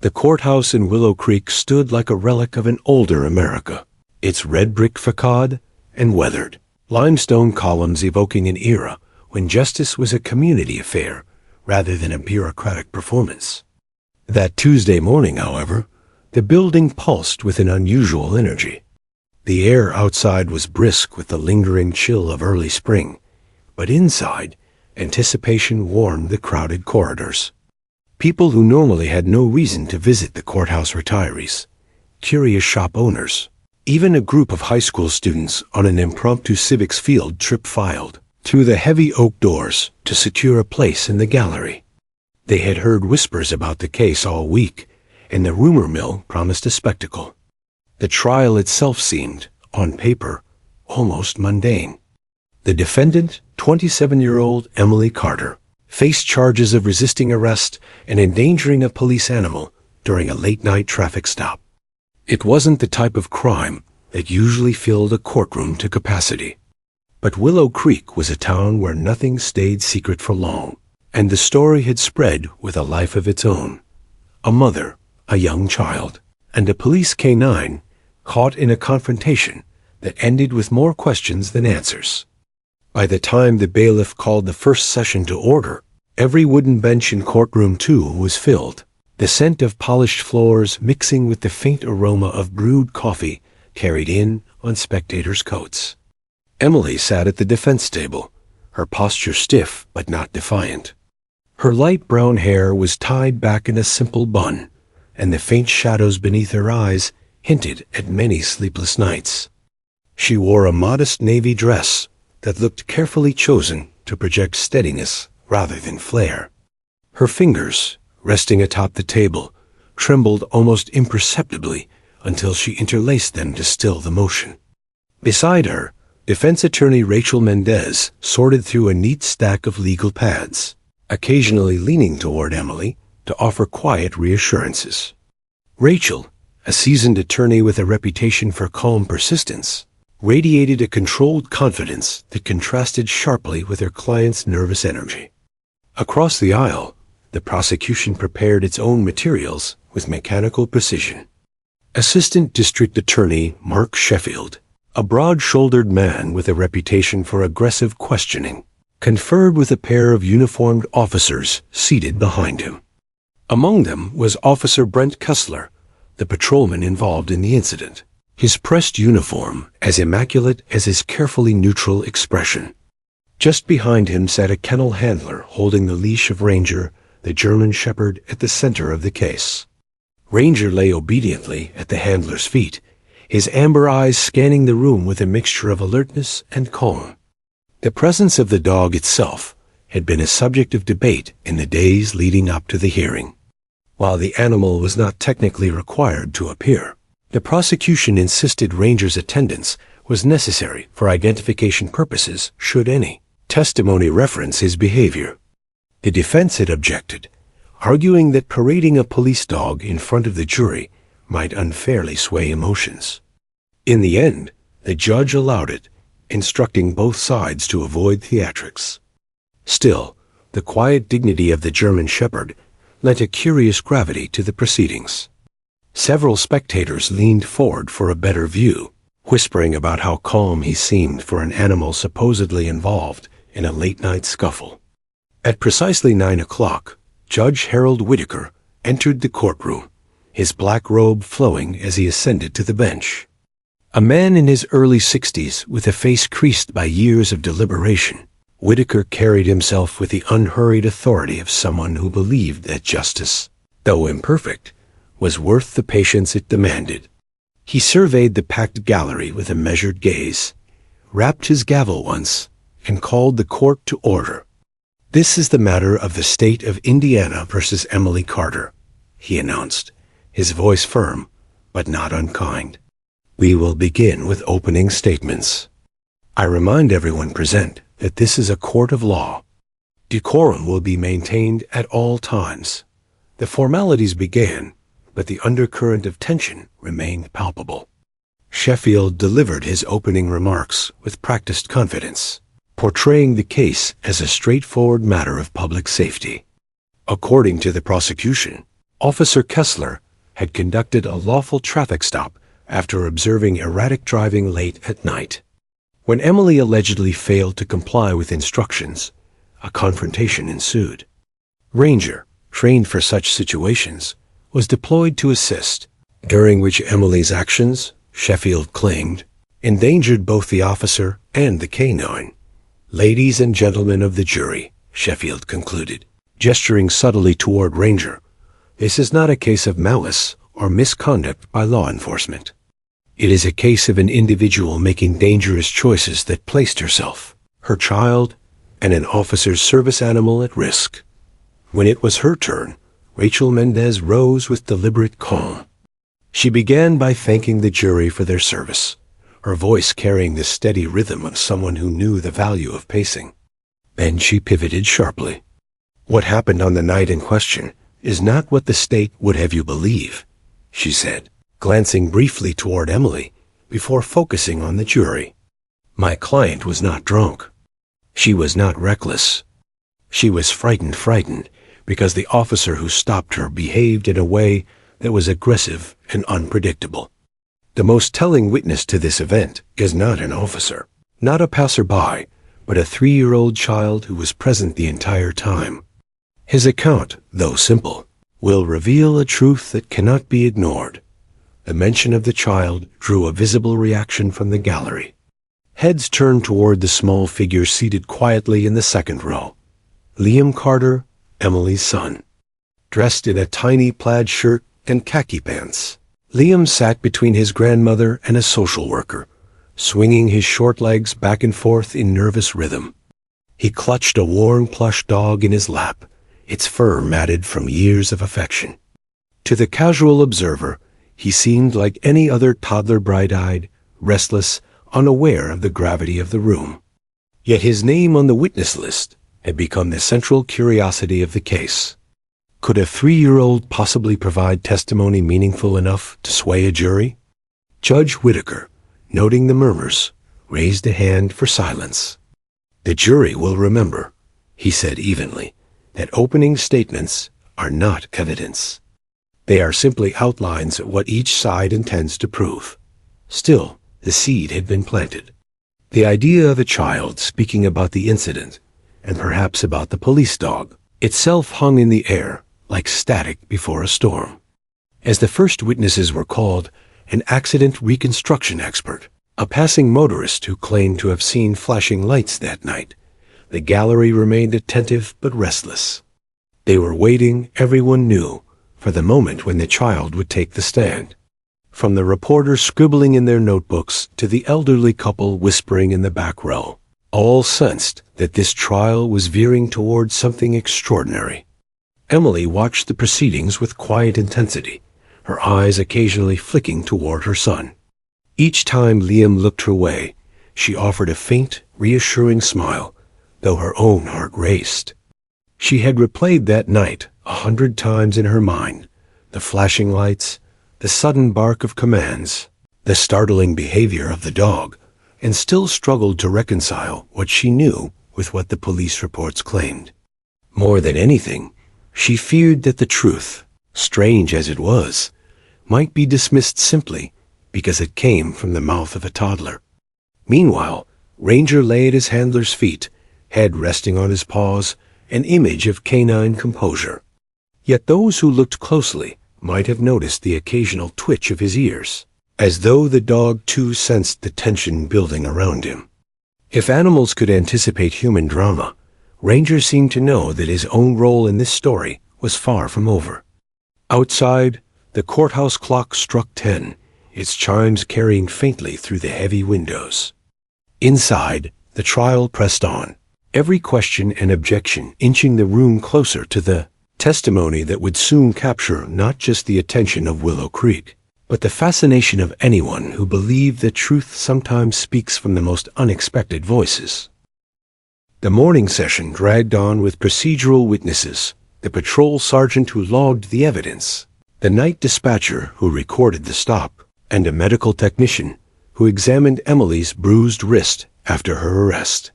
The courthouse in Willow Creek stood like a relic of an older America, its red brick facade and weathered, limestone columns evoking an era when justice was a community affair rather than a bureaucratic performance. That Tuesday morning, however, the building pulsed with an unusual energy. The air outside was brisk with the lingering chill of early spring, but inside, anticipation warmed the crowded corridors. People who normally had no reason to visit the courthouse retirees, curious shop owners, even a group of high school students on an impromptu civics field trip filed through the heavy oak doors to secure a place in the gallery. They had heard whispers about the case all week, and the rumor mill promised a spectacle. The trial itself seemed, on paper, almost mundane. The defendant, 27-year-old Emily Carter, faced charges of resisting arrest and endangering a police animal during a late-night traffic stop. It wasn't the type of crime that usually filled a courtroom to capacity. But Willow Creek was a town where nothing stayed secret for long, and the story had spread with a life of its own. A mother, a young child, and a police canine caught in a confrontation that ended with more questions than answers. By the time the bailiff called the first session to order, every wooden bench in courtroom 2 was filled, the scent of polished floors mixing with the faint aroma of brewed coffee carried in on spectators' coats. Emily sat at the defense table, her posture stiff but not defiant. Her light brown hair was tied back in a simple bun, and the faint shadows beneath her eyes hinted at many sleepless nights. She wore a modest navy dress that looked carefully chosen to project steadiness rather than flair. Her fingers, resting atop the table, trembled almost imperceptibly until she interlaced them to still the motion. Beside her, defense attorney Rachel Mendez sorted through a neat stack of legal pads, occasionally leaning toward Emily to offer quiet reassurances. Rachel, a seasoned attorney with a reputation for calm persistence, radiated a controlled confidence that contrasted sharply with her client's nervous energy. Across the aisle, the prosecution prepared its own materials with mechanical precision. Assistant District Attorney Mark Sheffield, a broad-shouldered man with a reputation for aggressive questioning, conferred with a pair of uniformed officers seated behind him. Among them was Officer Brent Kessler, the patrolman involved in the incident, his pressed uniform as immaculate as his carefully neutral expression. Just behind him sat a kennel handler holding the leash of Ranger, the German shepherd, at the center of the case. Ranger lay obediently at the handler's feet, his amber eyes scanning the room with a mixture of alertness and calm. The presence of the dog itself had been a subject of debate in the days leading up to the hearing. While the animal was not technically required to appear, the prosecution insisted Ranger's attendance was necessary for identification purposes should any testimony reference his behavior. The defense had objected, arguing that parading a police dog in front of the jury might unfairly sway emotions. In the end, the judge allowed it, instructing both sides to avoid theatrics. Still, the quiet dignity of the German shepherd lent a curious gravity to the proceedings. Several spectators leaned forward for a better view, whispering about how calm he seemed for an animal supposedly involved in a late-night scuffle. At precisely 9 o'clock, Judge Harold Whitaker entered the courtroom, his black robe flowing as he ascended to the bench. A man in his early 60s with a face creased by years of deliberation, Whitaker carried himself with the unhurried authority of someone who believed that justice, though imperfect, was worth the patience it demanded. He surveyed the packed gallery with a measured gaze, rapped his gavel once, and called the court to order. "This is the matter of the state of Indiana versus Emily Carter," he announced, his voice firm, but not unkind. "We will begin with opening statements. I remind everyone present that this is a court of law. Decorum will be maintained at all times." The formalities began, but the undercurrent of tension remained palpable. Sheffield delivered his opening remarks with practiced confidence, portraying the case as a straightforward matter of public safety. According to the prosecution, Officer Kessler had conducted a lawful traffic stop after observing erratic driving late at night. When Emily allegedly failed to comply with instructions, a confrontation ensued. Ranger, trained for such situations, was deployed to assist, during which Emily's actions, Sheffield claimed, endangered both the officer and the canine. Ladies and gentlemen of the jury, Sheffield concluded, gesturing subtly toward Ranger, this is not a case of malice or misconduct by law enforcement. It is a case of an individual making dangerous choices that placed herself, her child, and an officer's service animal at risk. When it was her turn, Rachel Mendez rose with deliberate calm. She began by thanking the jury for their service, her voice carrying the steady rhythm of someone who knew the value of pacing. Then she pivoted sharply. What happened on the night in question is not what the state would have you believe, she said, glancing briefly toward Emily before focusing on the jury. My client was not drunk. She was not reckless. She was frightened because the officer who stopped her behaved in a way that was aggressive and unpredictable. The most telling witness to this event is not an officer, not a passerby, but a 3-year-old child who was present the entire time. His account, though simple, will reveal a truth that cannot be ignored. The mention of the child drew a visible reaction from the gallery. Heads turned toward the small figure seated quietly in the second row. Liam Carter, Emily's son. Dressed in a tiny plaid shirt and khaki pants, Liam sat between his grandmother and a social worker, swinging his short legs back and forth in nervous rhythm. He clutched a worn plush dog in his lap, its fur matted from years of affection. To the casual observer, he seemed like any other toddler, bright-eyed, restless, unaware of the gravity of the room. Yet his name on the witness list had become the central curiosity of the case. Could a 3-year-old possibly provide testimony meaningful enough to sway a jury? Judge Whitaker, noting the murmurs, raised a hand for silence. The jury will remember, he said evenly, that opening statements are not evidence. They are simply outlines of what each side intends to prove. Still, the seed had been planted. The idea of a child speaking about the incident, and perhaps about the police dog, itself hung in the air like static before a storm. As the first witnesses were called, an accident reconstruction expert, a passing motorist who claimed to have seen flashing lights that night, the gallery remained attentive but restless. They were waiting, everyone knew, for the moment when the child would take the stand. From the reporters scribbling in their notebooks to the elderly couple whispering in the back row, all sensed that this trial was veering toward something extraordinary. Emily watched the proceedings with quiet intensity, her eyes occasionally flicking toward her son. Each time Liam looked her way, she offered a faint, reassuring smile, though her own heart raced. She had replayed that night 100 times in her mind, the flashing lights, the sudden bark of commands, the startling behavior of the dog, and still struggled to reconcile what she knew with what the police reports claimed. More than anything, she feared that the truth, strange as it was, might be dismissed simply because it came from the mouth of a toddler. Meanwhile, Ranger lay at his handler's feet, head resting on his paws, an image of canine composure. Yet those who looked closely might have noticed the occasional twitch of his ears, as though the dog too sensed the tension building around him. If animals could anticipate human drama, Ranger seemed to know that his own role in this story was far from over. Outside, the courthouse clock struck 10, its chimes carrying faintly through the heavy windows. Inside, the trial pressed on, every question and objection inching the room closer to the testimony that would soon capture not just the attention of Willow Creek, but the fascination of anyone who believed that truth sometimes speaks from the most unexpected voices. The morning session dragged on with procedural witnesses, the patrol sergeant who logged the evidence, the night dispatcher who recorded the stop, and a medical technician who examined Emily's bruised wrist after her arrest.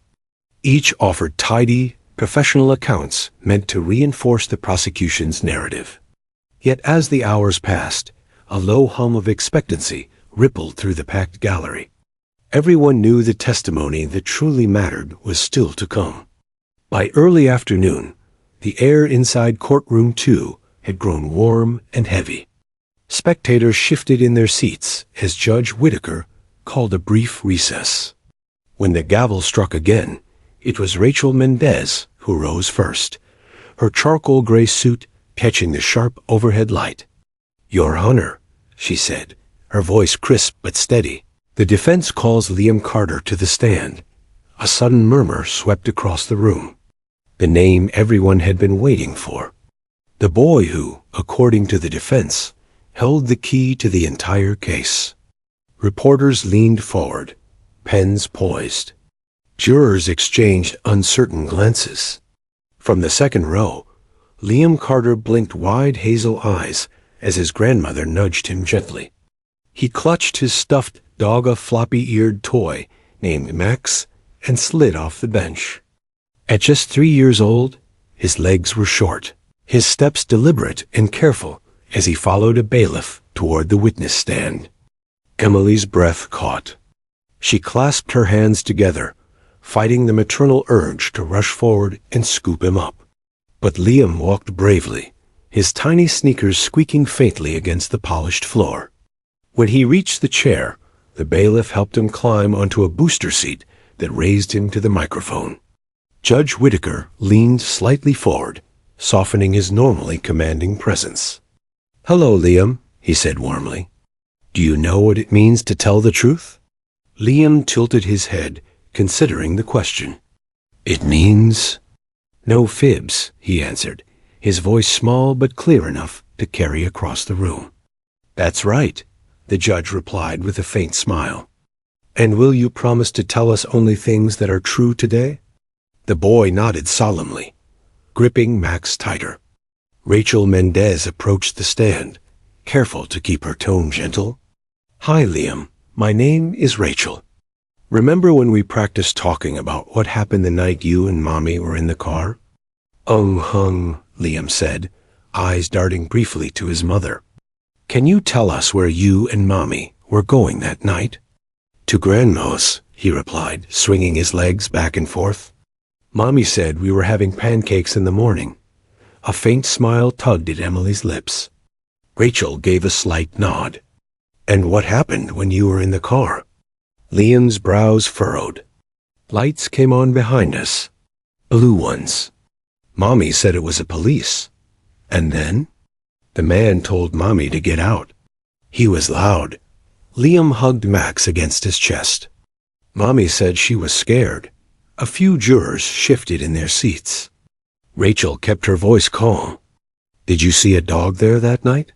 Each offered tidy, professional accounts meant to reinforce the prosecution's narrative. Yet as the hours passed, a low hum of expectancy rippled through the packed gallery. Everyone knew the testimony that truly mattered was still to come. By early afternoon, the air inside Courtroom 2 had grown warm and heavy. Spectators shifted in their seats as Judge Whitaker called a brief recess. When the gavel struck again, it was Rachel Mendez who rose first, her charcoal gray suit catching the sharp overhead light. "Your Honor," she said, her voice crisp but steady. The defense calls Liam Carter to the stand. A sudden murmur swept across the room. The name everyone had been waiting for. The boy who, according to the defense, held the key to the entire case. Reporters leaned forward, pens poised. Jurors exchanged uncertain glances. From the second row, Liam Carter blinked wide hazel eyes as his grandmother nudged him gently. He clutched his stuffed dog, a floppy-eared toy named Max, and slid off the bench. At just 3 years old, his legs were short, his steps deliberate and careful as he followed a bailiff toward the witness stand. Emily's breath caught. She clasped her hands together, fighting the maternal urge to rush forward and scoop him up. But Liam walked bravely, his tiny sneakers squeaking faintly against the polished floor. When he reached the chair, the bailiff helped him climb onto a booster seat that raised him to the microphone. Judge Whitaker leaned slightly forward, softening his normally commanding presence. "Hello, Liam," he said warmly. "Do you know what it means to tell the truth?" Liam tilted his head, considering the question. "It means—" "No fibs," he answered, his voice small but clear enough to carry across the room. "That's right," the judge replied with a faint smile. "And will you promise to tell us only things that are true today?" The boy nodded solemnly, gripping Max tighter. Rachel Mendez approached the stand, careful to keep her tone gentle. "Hi, Liam. My name is Rachel. Remember when we practiced talking about what happened the night you and Mommy were in the car?" Liam said, eyes darting briefly to his mother. "Can you tell us where you and Mommy were going that night?" "To Grandma's," he replied, swinging his legs back and forth. "Mommy said we were having pancakes in the morning." A faint smile tugged at Emily's lips. Rachel gave a slight nod. "And what happened when you were in the car?" Liam's brows furrowed. "Lights came on behind us. Blue ones. Mommy said it was a police. And then? The man told Mommy to get out. He was loud." Liam hugged Max against his chest. "Mommy said she was scared." A few jurors shifted in their seats. Rachel kept her voice calm. "Did you see a dog there that night?"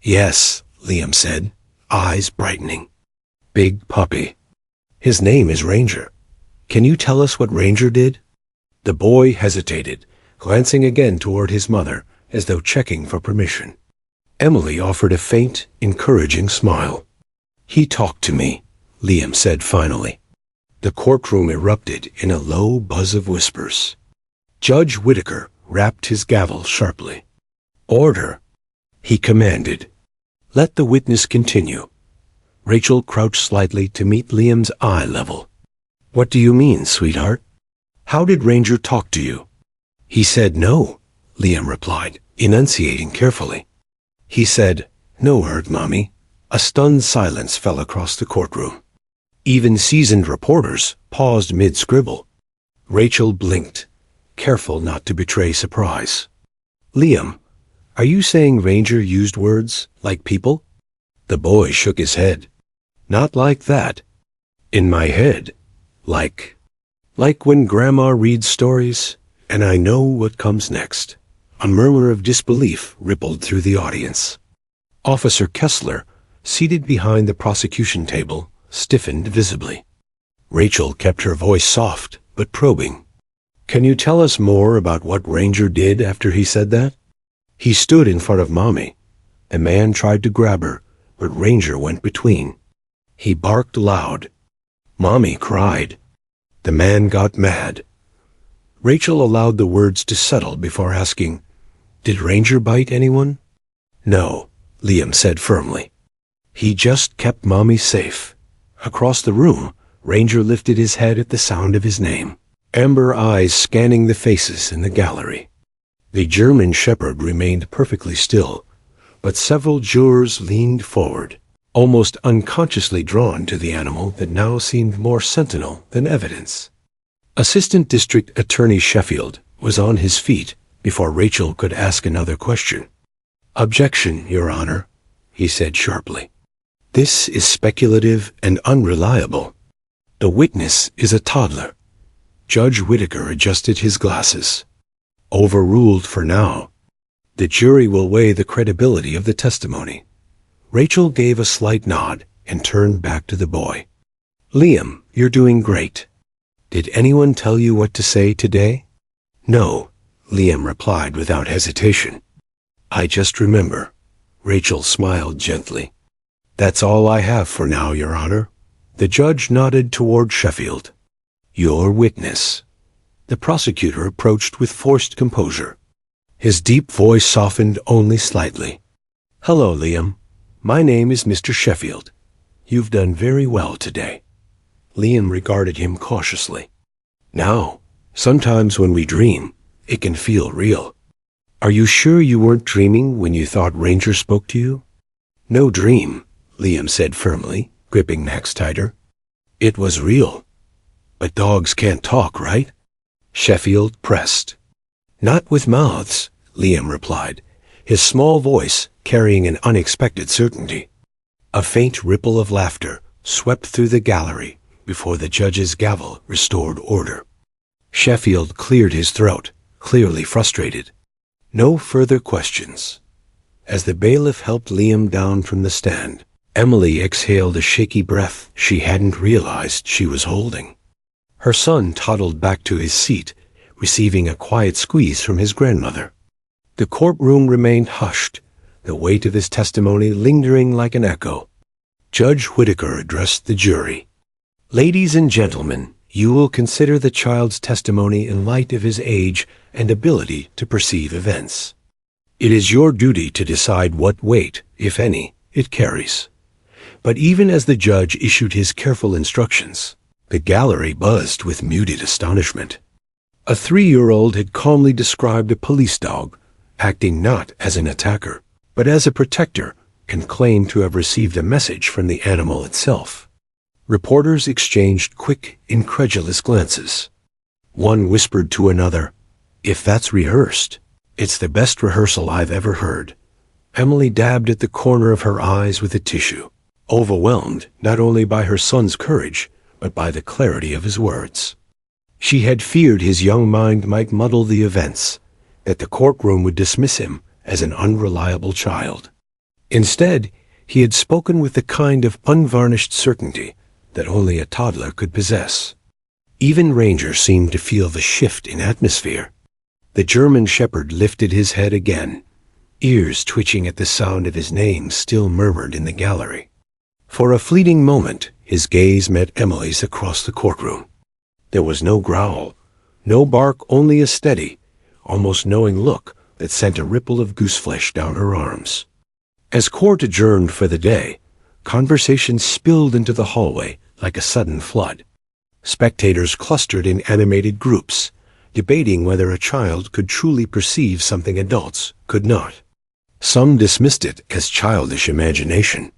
"Yes," Liam said, eyes brightening. "Big puppy. His name is Ranger. Can you tell us what Ranger did?" The boy hesitated, glancing again toward his mother as though checking for permission. Emily offered a faint, encouraging smile. "He talked to me," Liam said finally. The courtroom erupted in a low buzz of whispers. Judge Whitaker rapped his gavel sharply. "Order," he commanded. "Let the witness continue." Rachel crouched slightly to meet Liam's eye level. "What do you mean, sweetheart? How did Ranger talk to you?" "He said no," Liam replied, enunciating carefully. "He said, 'No word, Mommy.'" A stunned silence fell across the courtroom. Even seasoned reporters paused mid-scribble. Rachel blinked, careful not to betray surprise. "Liam, are you saying Ranger used words like people?" The boy shook his head. "Not like that. In my head, like when Grandma reads stories, and I know what comes next." A murmur of disbelief rippled through the audience. Officer Kessler, seated behind the prosecution table, stiffened visibly. Rachel kept her voice soft but probing. "Can you tell us more about what Ranger did after he said that?" "He stood in front of Mommy. A man tried to grab her, but Ranger went between. He barked loud. Mommy cried. The man got mad." Rachel allowed the words to settle before asking, "Did Ranger bite anyone?" No, Liam said firmly. He just kept Mommy safe. Across the room, Ranger lifted his head at the sound of his name, amber eyes scanning the faces in the gallery. The German shepherd remained perfectly still, but several jurors leaned forward, almost unconsciously drawn to the animal that now seemed more sentinel than evidence. Assistant District Attorney Sheffield was on his feet before Rachel could ask another question. "Objection, Your Honor," he said sharply. "This is speculative and unreliable. The witness is a toddler." Judge Whitaker adjusted his glasses. "Overruled for now. The jury will weigh the credibility of the testimony." Rachel gave a slight nod and turned back to the boy. "Liam, you're doing great. Did anyone tell you what to say today?" "No," Liam replied without hesitation. "I just remember." Rachel smiled gently. "That's all I have for now, Your Honor." The judge nodded toward Sheffield. "Your witness." The prosecutor approached with forced composure. His deep voice softened only slightly. "Hello, Liam. My name is Mr. Sheffield. You've done very well today." Liam regarded him cautiously. "Now, sometimes when we dream, it can feel real. Are you sure you weren't dreaming when you thought Ranger spoke to you?" "No dream," Liam said firmly, gripping Max tighter. "It was real. But dogs can't talk, right?" Sheffield pressed. "Not with mouths," Liam replied, his small voice carrying an unexpected certainty. A faint ripple of laughter swept through the gallery before the judge's gavel restored order. Sheffield cleared his throat, clearly frustrated. No further questions. As the bailiff helped Liam down from the stand, Emily exhaled a shaky breath she hadn't realized she was holding. Her son toddled back to his seat, receiving a quiet squeeze from his grandmother. The courtroom remained hushed, the weight of his testimony lingering like an echo. Judge Whitaker addressed the jury. "Ladies and gentlemen, you will consider the child's testimony in light of his age and ability to perceive events. It is your duty to decide what weight, if any, it carries." But even as the judge issued his careful instructions, the gallery buzzed with muted astonishment. A 3-year-old had calmly described a police dog, acting not as an attacker, but as a protector, and claimed to have received a message from the animal itself. Reporters exchanged quick, incredulous glances. One whispered to another, "If that's rehearsed, it's the best rehearsal I've ever heard." Emily dabbed at the corner of her eyes with a tissue, overwhelmed not only by her son's courage, but by the clarity of his words. She had feared his young mind might muddle the events, that the courtroom would dismiss him as an unreliable child. Instead, he had spoken with the kind of unvarnished certainty that only a toddler could possess. Even Ranger seemed to feel the shift in atmosphere. The German shepherd lifted his head again. Ears twitching at the sound of his name still murmured in the gallery. For a fleeting moment, his gaze met Emily's across the courtroom. There was no growl, no bark, only a steady, almost knowing look that sent a ripple of gooseflesh down her arms. As court adjourned for the day, conversation spilled into the hallway like a sudden flood. Spectators clustered in animated groups, debating whether a child could truly perceive something adults could not. Some dismissed it as childish imagination.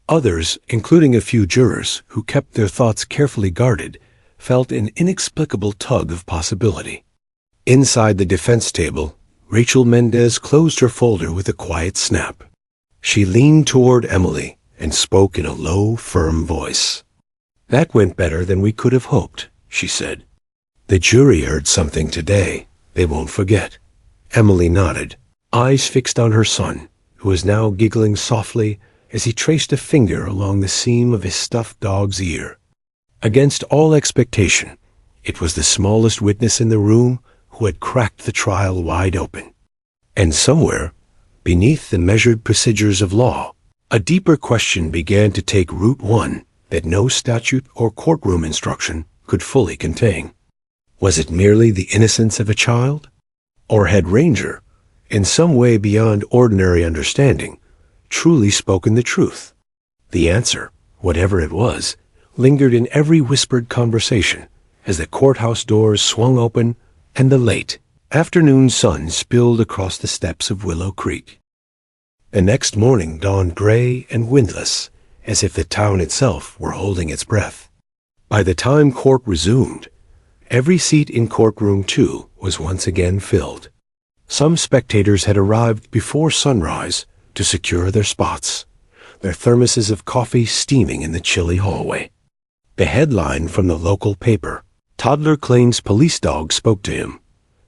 Others, including a few jurors who kept their thoughts carefully guarded, felt an inexplicable tug of possibility. Inside the defense table, Rachel Mendez closed her folder with a quiet snap. She leaned toward Emily and spoke in a low, firm voice. "That went better than we could have hoped," she said. "The jury heard something today they won't forget." Emily nodded, eyes fixed on her son, who was now giggling softly as he traced a finger along the seam of his stuffed dog's ear. Against all expectation, it was the smallest witness in the room who had cracked the trial wide open. And somewhere, beneath the measured procedures of law, a deeper question began to take root, one that no statute or courtroom instruction could fully contain. Was it merely the innocence of a child? Or had Ranger, in some way beyond ordinary understanding, truly spoken the truth? The answer, whatever it was, lingered in every whispered conversation as the courthouse doors swung open and the late afternoon sun spilled across the steps of Willow Creek. The next morning dawned gray and windless, as if the town itself were holding its breath. By the time court resumed, every seat in Courtroom 2 was once again filled. Some spectators had arrived before sunrise to secure their spots, their thermoses of coffee steaming in the chilly hallway. The headline from the local paper, "Toddler claims police dog spoke to him,"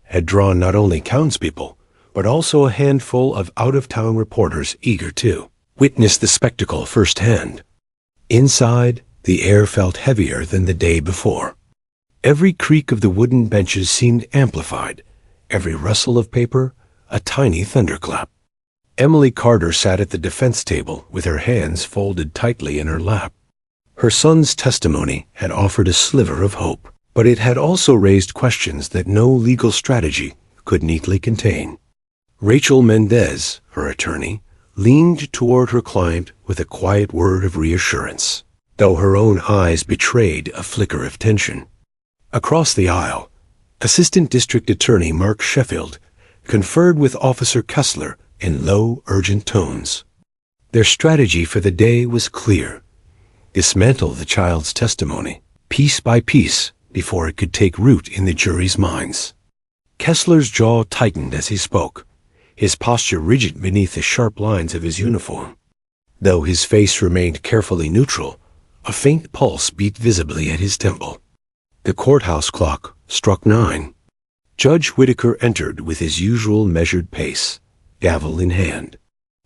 had drawn not only townspeople, but also a handful of out-of-town reporters eager to witness the spectacle firsthand. Inside, the air felt heavier than the day before. Every creak of the wooden benches seemed amplified, every rustle of paper a tiny thunderclap. Emily Carter sat at the defense table with her hands folded tightly in her lap. Her son's testimony had offered a sliver of hope, but it had also raised questions that no legal strategy could neatly contain. Rachel Mendez, her attorney, leaned toward her client with a quiet word of reassurance, though her own eyes betrayed a flicker of tension. Across the aisle, Assistant District Attorney Mark Sheffield conferred with Officer Kessler in low, urgent tones. Their strategy for the day was clear: dismantle the child's testimony, piece by piece, before it could take root in the jury's minds. Kessler's jaw tightened as he spoke, his posture rigid beneath the sharp lines of his uniform. Though his face remained carefully neutral, a faint pulse beat visibly at his temple. The courthouse clock struck 9. Judge Whitaker entered with his usual measured pace, gavel in hand.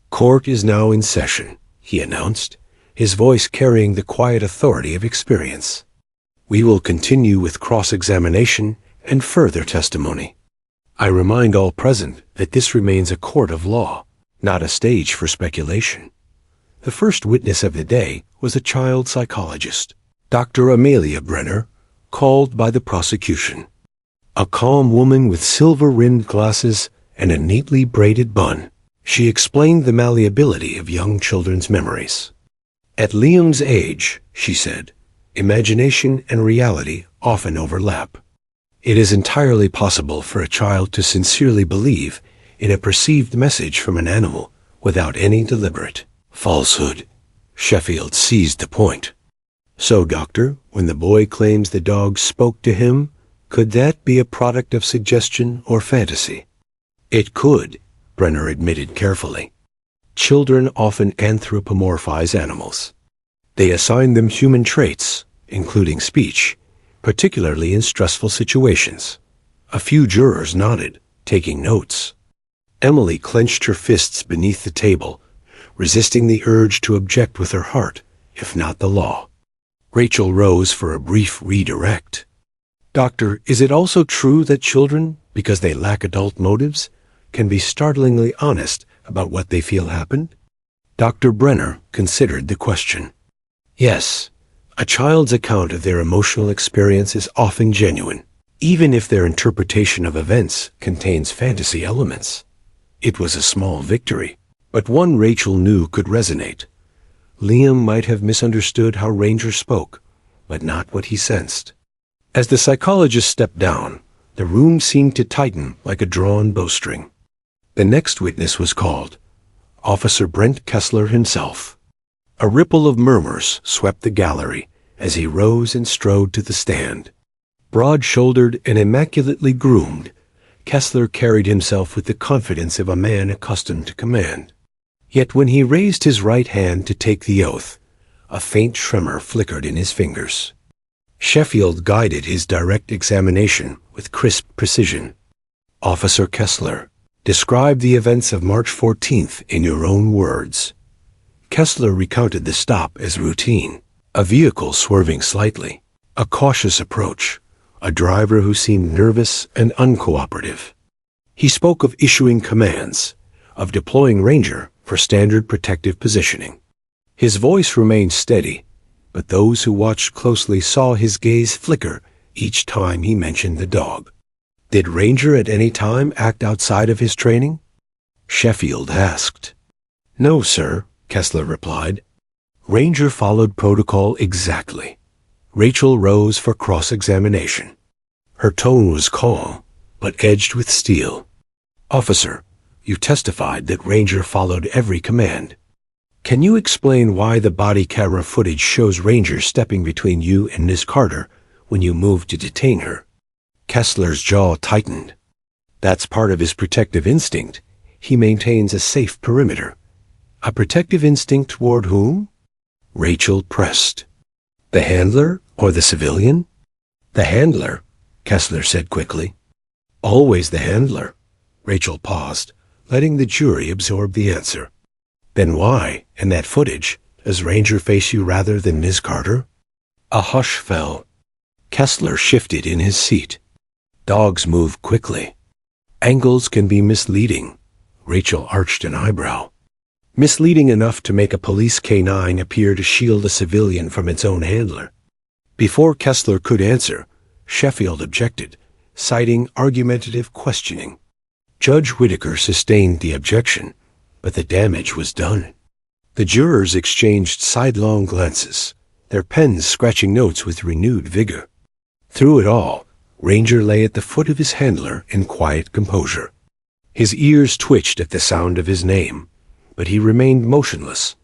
"Court is now in session," he announced, his voice carrying the quiet authority of experience. "We will continue with cross-examination and further testimony. I remind all present that this remains a court of law, not a stage for speculation." The first witness of the day was a child psychologist, Dr. Amelia Brenner, called by the prosecution. A calm woman with silver-rimmed glasses and a neatly braided bun, she explained the malleability of young children's memories. "At Liam's age," she said, "imagination and reality often overlap. It is entirely possible for a child to sincerely believe in a perceived message from an animal without any deliberate falsehood." Sheffield seized the point. "So, doctor, when the boy claims the dog spoke to him, could that be a product of suggestion or fantasy?" "It could," Brenner admitted carefully. "Children often anthropomorphize animals. They assign them human traits, including speech, particularly in stressful situations." A few jurors nodded, taking notes. Emily clenched her fists beneath the table, resisting the urge to object with her heart, if not the law. Rachel rose for a brief redirect. "Doctor, is it also true that children, because they lack adult motives, can be startlingly honest about what they feel happened?" Dr. Brenner considered the question. "Yes, a child's account of their emotional experience is often genuine, even if their interpretation of events contains fantasy elements." It was a small victory, but one Rachel knew could resonate. Liam might have misunderstood how Ranger spoke, but not what he sensed. As the psychologist stepped down, the room seemed to tighten like a drawn bowstring. The next witness was called, Officer Brent Kessler himself. A ripple of murmurs swept the gallery as he rose and strode to the stand. Broad-shouldered and immaculately groomed, Kessler carried himself with the confidence of a man accustomed to command. Yet when he raised his right hand to take the oath, a faint tremor flickered in his fingers. Sheffield guided his direct examination with crisp precision. "Officer Kessler, describe the events of March 14th in your own words." Kessler recounted the stop as routine. A vehicle swerving slightly, a cautious approach, a driver who seemed nervous and uncooperative. He spoke of issuing commands, of deploying Ranger for standard protective positioning. His voice remained steady, but those who watched closely saw his gaze flicker each time he mentioned the dog. Did Ranger at any time act outside of his training? Sheffield asked. No, sir, Kessler replied. Ranger followed protocol exactly. Rachel rose for cross-examination. Her tone was calm, but edged with steel. Officer, you testified that Ranger followed every command. Can you explain why the body camera footage shows Ranger stepping between you and Ms. Carter when you moved to detain her? Kessler's jaw tightened. That's part of his protective instinct. He maintains a safe perimeter. A protective instinct toward whom? Rachel pressed. The handler or the civilian? The handler, Kessler said quickly. Always the handler. Rachel paused, letting the jury absorb the answer. Then why, in that footage, does Ranger face you rather than Ms. Carter? A hush fell. Kessler shifted in his seat. Dogs move quickly. Angles can be misleading. Rachel arched an eyebrow. Misleading enough to make a police canine appear to shield a civilian from its own handler. Before Kessler could answer, Sheffield objected, citing argumentative questioning. Judge Whitaker sustained the objection, but the damage was done. The jurors exchanged sidelong glances, their pens scratching notes with renewed vigor. Through it all, Ranger lay at the foot of his handler in quiet composure. His ears twitched at the sound of his name, but he remained motionless,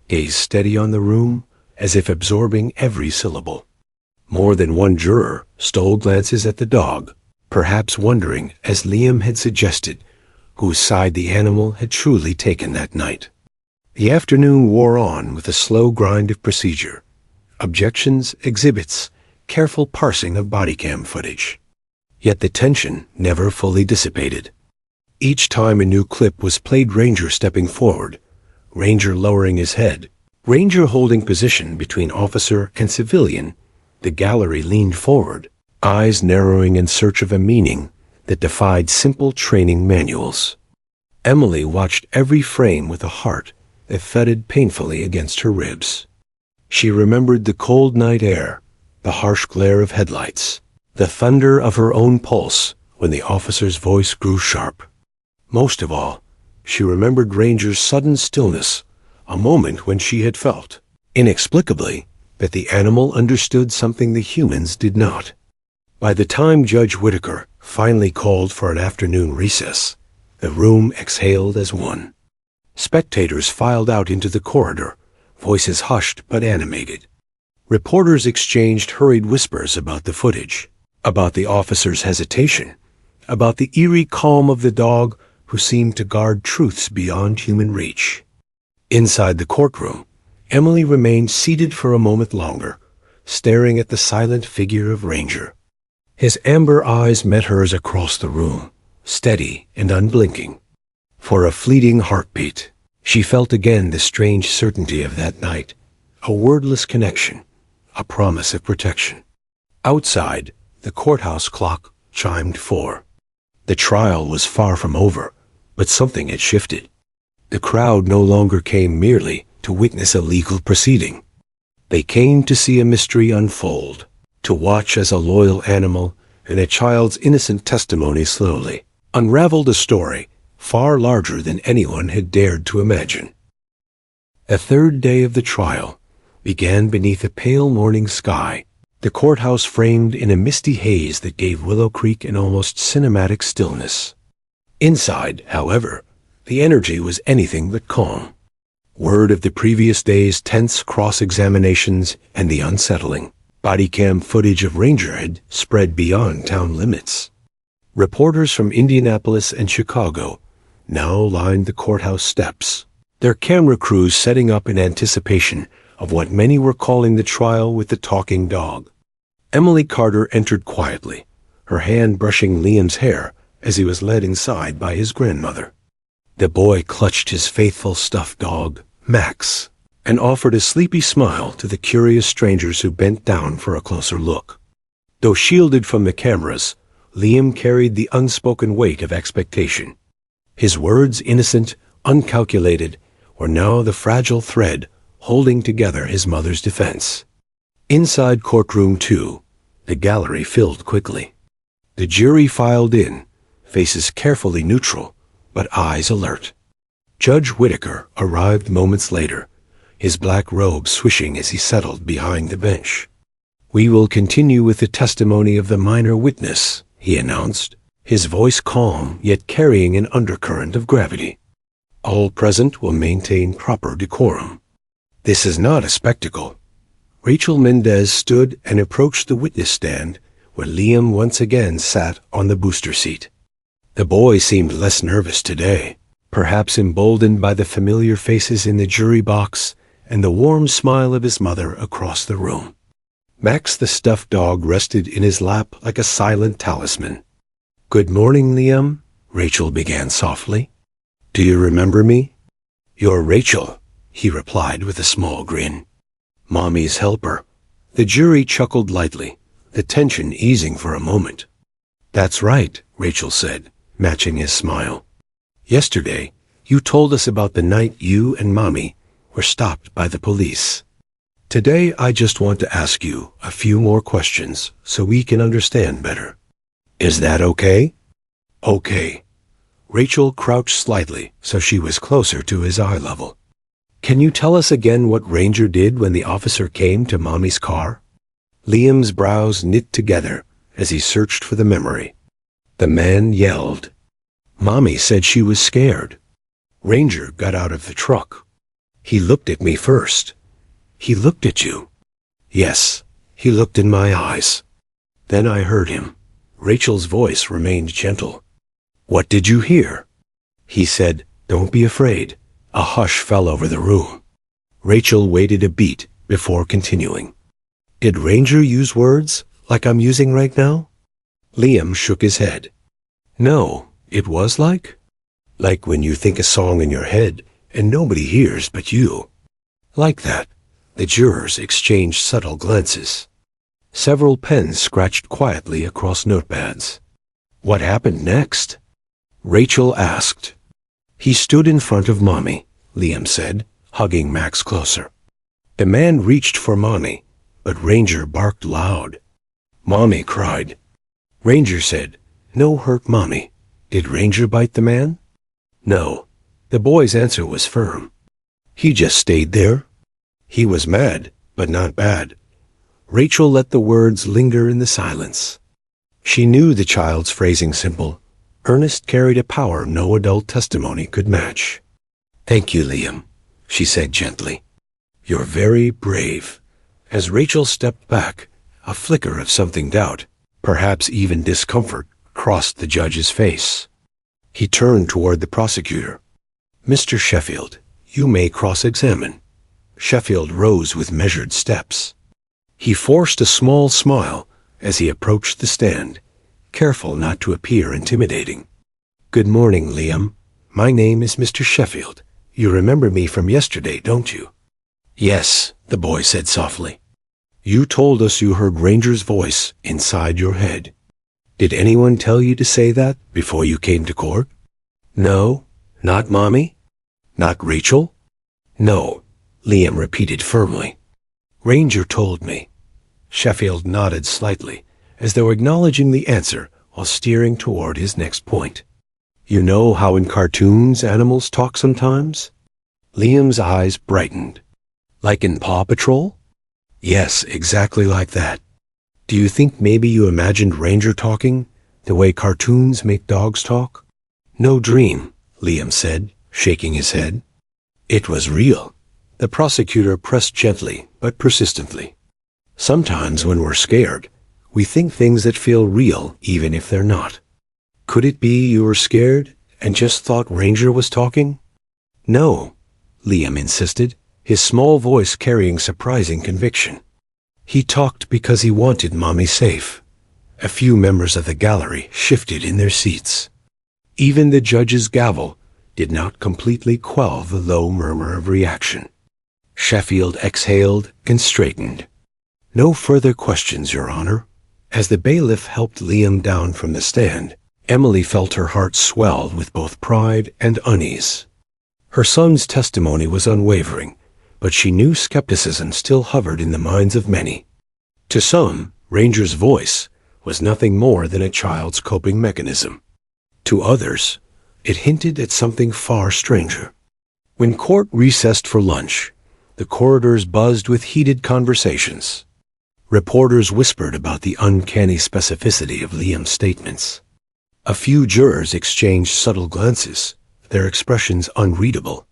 gaze steady on the room, as if absorbing every syllable. More than one juror stole glances at the dog, perhaps wondering, as Liam had suggested, whose side the animal had truly taken that night. The afternoon wore on with a slow grind of procedure. Objections, exhibits, careful parsing of body cam footage. Yet the tension never fully dissipated. Each time a new clip was played, Ranger stepping forward, Ranger lowering his head, Ranger holding position between officer and civilian, the gallery leaned forward, eyes narrowing in search of a meaning that defied simple training manuals. Emily watched every frame with a heart that thudded painfully against her ribs. She remembered the cold night air, the harsh glare of headlights, the thunder of her own pulse when the officer's voice grew sharp. Most of all, she remembered Ranger's sudden stillness, a moment when she had felt, inexplicably, that the animal understood something the humans did not. By the time Judge Whitaker finally called for an afternoon recess, the room exhaled as one. Spectators filed out into the corridor, voices hushed but animated. Reporters exchanged hurried whispers about the footage, about the officer's hesitation, about the eerie calm of the dog who seemed to guard truths beyond human reach. Inside the courtroom, Emily remained seated for a moment longer, staring at the silent figure of Ranger. His amber eyes met hers across the room, steady and unblinking. For a fleeting heartbeat, she felt again the strange certainty of that night, a wordless connection, a promise of protection. Outside, the courthouse clock chimed 4. The trial was far from over, but something had shifted. The crowd no longer came merely to witness a legal proceeding. They came to see a mystery unfold, to watch as a loyal animal and a child's innocent testimony slowly unraveled a story far larger than anyone had dared to imagine. A third day of the trial began beneath a pale morning sky, the courthouse framed in a misty haze that gave Willow Creek an almost cinematic stillness. Inside, however, the energy was anything but calm. Word of the previous day's tense cross-examinations and the unsettling body cam footage of Ranger had spread beyond town limits. Reporters from Indianapolis and Chicago now lined the courthouse steps, their camera crews setting up in anticipation of what many were calling the trial with the talking dog. Emily Carter entered quietly, her hand brushing Liam's hair as he was led inside by his grandmother. The boy clutched his faithful stuffed dog, Max, and offered a sleepy smile to the curious strangers who bent down for a closer look. Though shielded from the cameras, Liam carried the unspoken weight of expectation. His words, innocent, uncalculated, were now the fragile thread holding together his mother's defense. Inside Courtroom 2, the gallery filled quickly. The jury filed in, faces carefully neutral, but eyes alert. Judge Whitaker arrived moments later, his black robe swishing as he settled behind the bench. "We will continue with the testimony of the minor witness," he announced, his voice calm yet carrying an undercurrent of gravity. "All present will maintain proper decorum. This is not a spectacle." Rachel Mendez stood and approached the witness stand, where Liam once again sat on the booster seat. The boy seemed less nervous today, perhaps emboldened by the familiar faces in the jury box and the warm smile of his mother across the room. Max the stuffed dog rested in his lap like a silent talisman. "Good morning, Liam," Rachel began softly. "Do you remember me?" "You're Rachel," he replied with a small grin. "Mommy's helper." The jury chuckled lightly, the tension easing for a moment. "That's right," Rachel said, matching his smile. "Yesterday, you told us about the night you and Mommy were stopped by the police. Today, I just want to ask you a few more questions so we can understand better. Is that okay?" "Okay." Rachel crouched slightly so she was closer to his eye level. "Can you tell us again what Ranger did when the officer came to Mommy's car?" Liam's brows knit together as he searched for the memory. The man yelled. "Mommy said she was scared. Ranger got out of the truck. He looked at me first." "He looked at you?" "Yes, he looked in my eyes. Then I heard him." Rachel's voice remained gentle. "What did you hear?" He said, "Don't be afraid." A hush fell over the room. Rachel waited a beat before continuing. "Did Ranger use words like I'm using right now?" Liam shook his head. "No, it was like when you think a song in your head and nobody hears but you. Like that." The jurors exchanged subtle glances. Several pens scratched quietly across notepads. "What happened next?" Rachel asked. "He stood in front of Mommy," Liam said, hugging Max closer. "The man reached for Mommy, but Ranger barked loud. Mommy cried. Ranger said, 'No hurt Mommy.' Did Ranger bite the man?" "No." The boy's answer was firm. "He just stayed there. He was mad, but not bad." Rachel let the words linger in the silence. She knew the child's phrasing simple. Ernest carried a power no adult testimony could match. "Thank you, Liam," she said gently. "You're very brave." As Rachel stepped back, a flicker of something doubt, perhaps even discomfort, crossed the judge's face. He turned toward the prosecutor. "Mr. Sheffield, you may cross-examine." Sheffield rose with measured steps. He forced a small smile as he approached the stand, careful not to appear intimidating. "Good morning, Liam. My name is Mr. Sheffield. You remember me from yesterday, don't you?" "Yes," the boy said softly. "You told us you heard Ranger's voice inside your head. Did anyone tell you to say that before you came to court?" "No." "Not Mommy? Not Rachel?" "No," Liam repeated firmly. "Ranger told me." Sheffield nodded slightly, as though acknowledging the answer while steering toward his next point. "You know how in cartoons animals talk sometimes?" Liam's eyes brightened. "Like in Paw Patrol?" "Yes, exactly like that. Do you think maybe you imagined Ranger talking, the way cartoons make dogs talk?" "No dream," Liam said, shaking his head. "It was real." The prosecutor pressed gently but persistently. "Sometimes when we're scared, we think things that feel real even if they're not. Could it be you were scared and just thought Ranger was talking?" "No," Liam insisted, his small voice carrying surprising conviction. "He talked because he wanted Mommy safe." A few members of the gallery shifted in their seats. Even the judge's gavel did not completely quell the low murmur of reaction. Sheffield exhaled and straightened. "No further questions, Your Honor." As the bailiff helped Liam down from the stand, Emily felt her heart swell with both pride and unease. Her son's testimony was unwavering, but she knew skepticism still hovered in the minds of many. To some, Ranger's voice was nothing more than a child's coping mechanism. To others, it hinted at something far stranger, When court recessed for lunch, the corridors buzzed with heated conversations. Reporters whispered about the uncanny specificity of Liam's statements. A few jurors exchanged subtle glances, their expressions unreadable.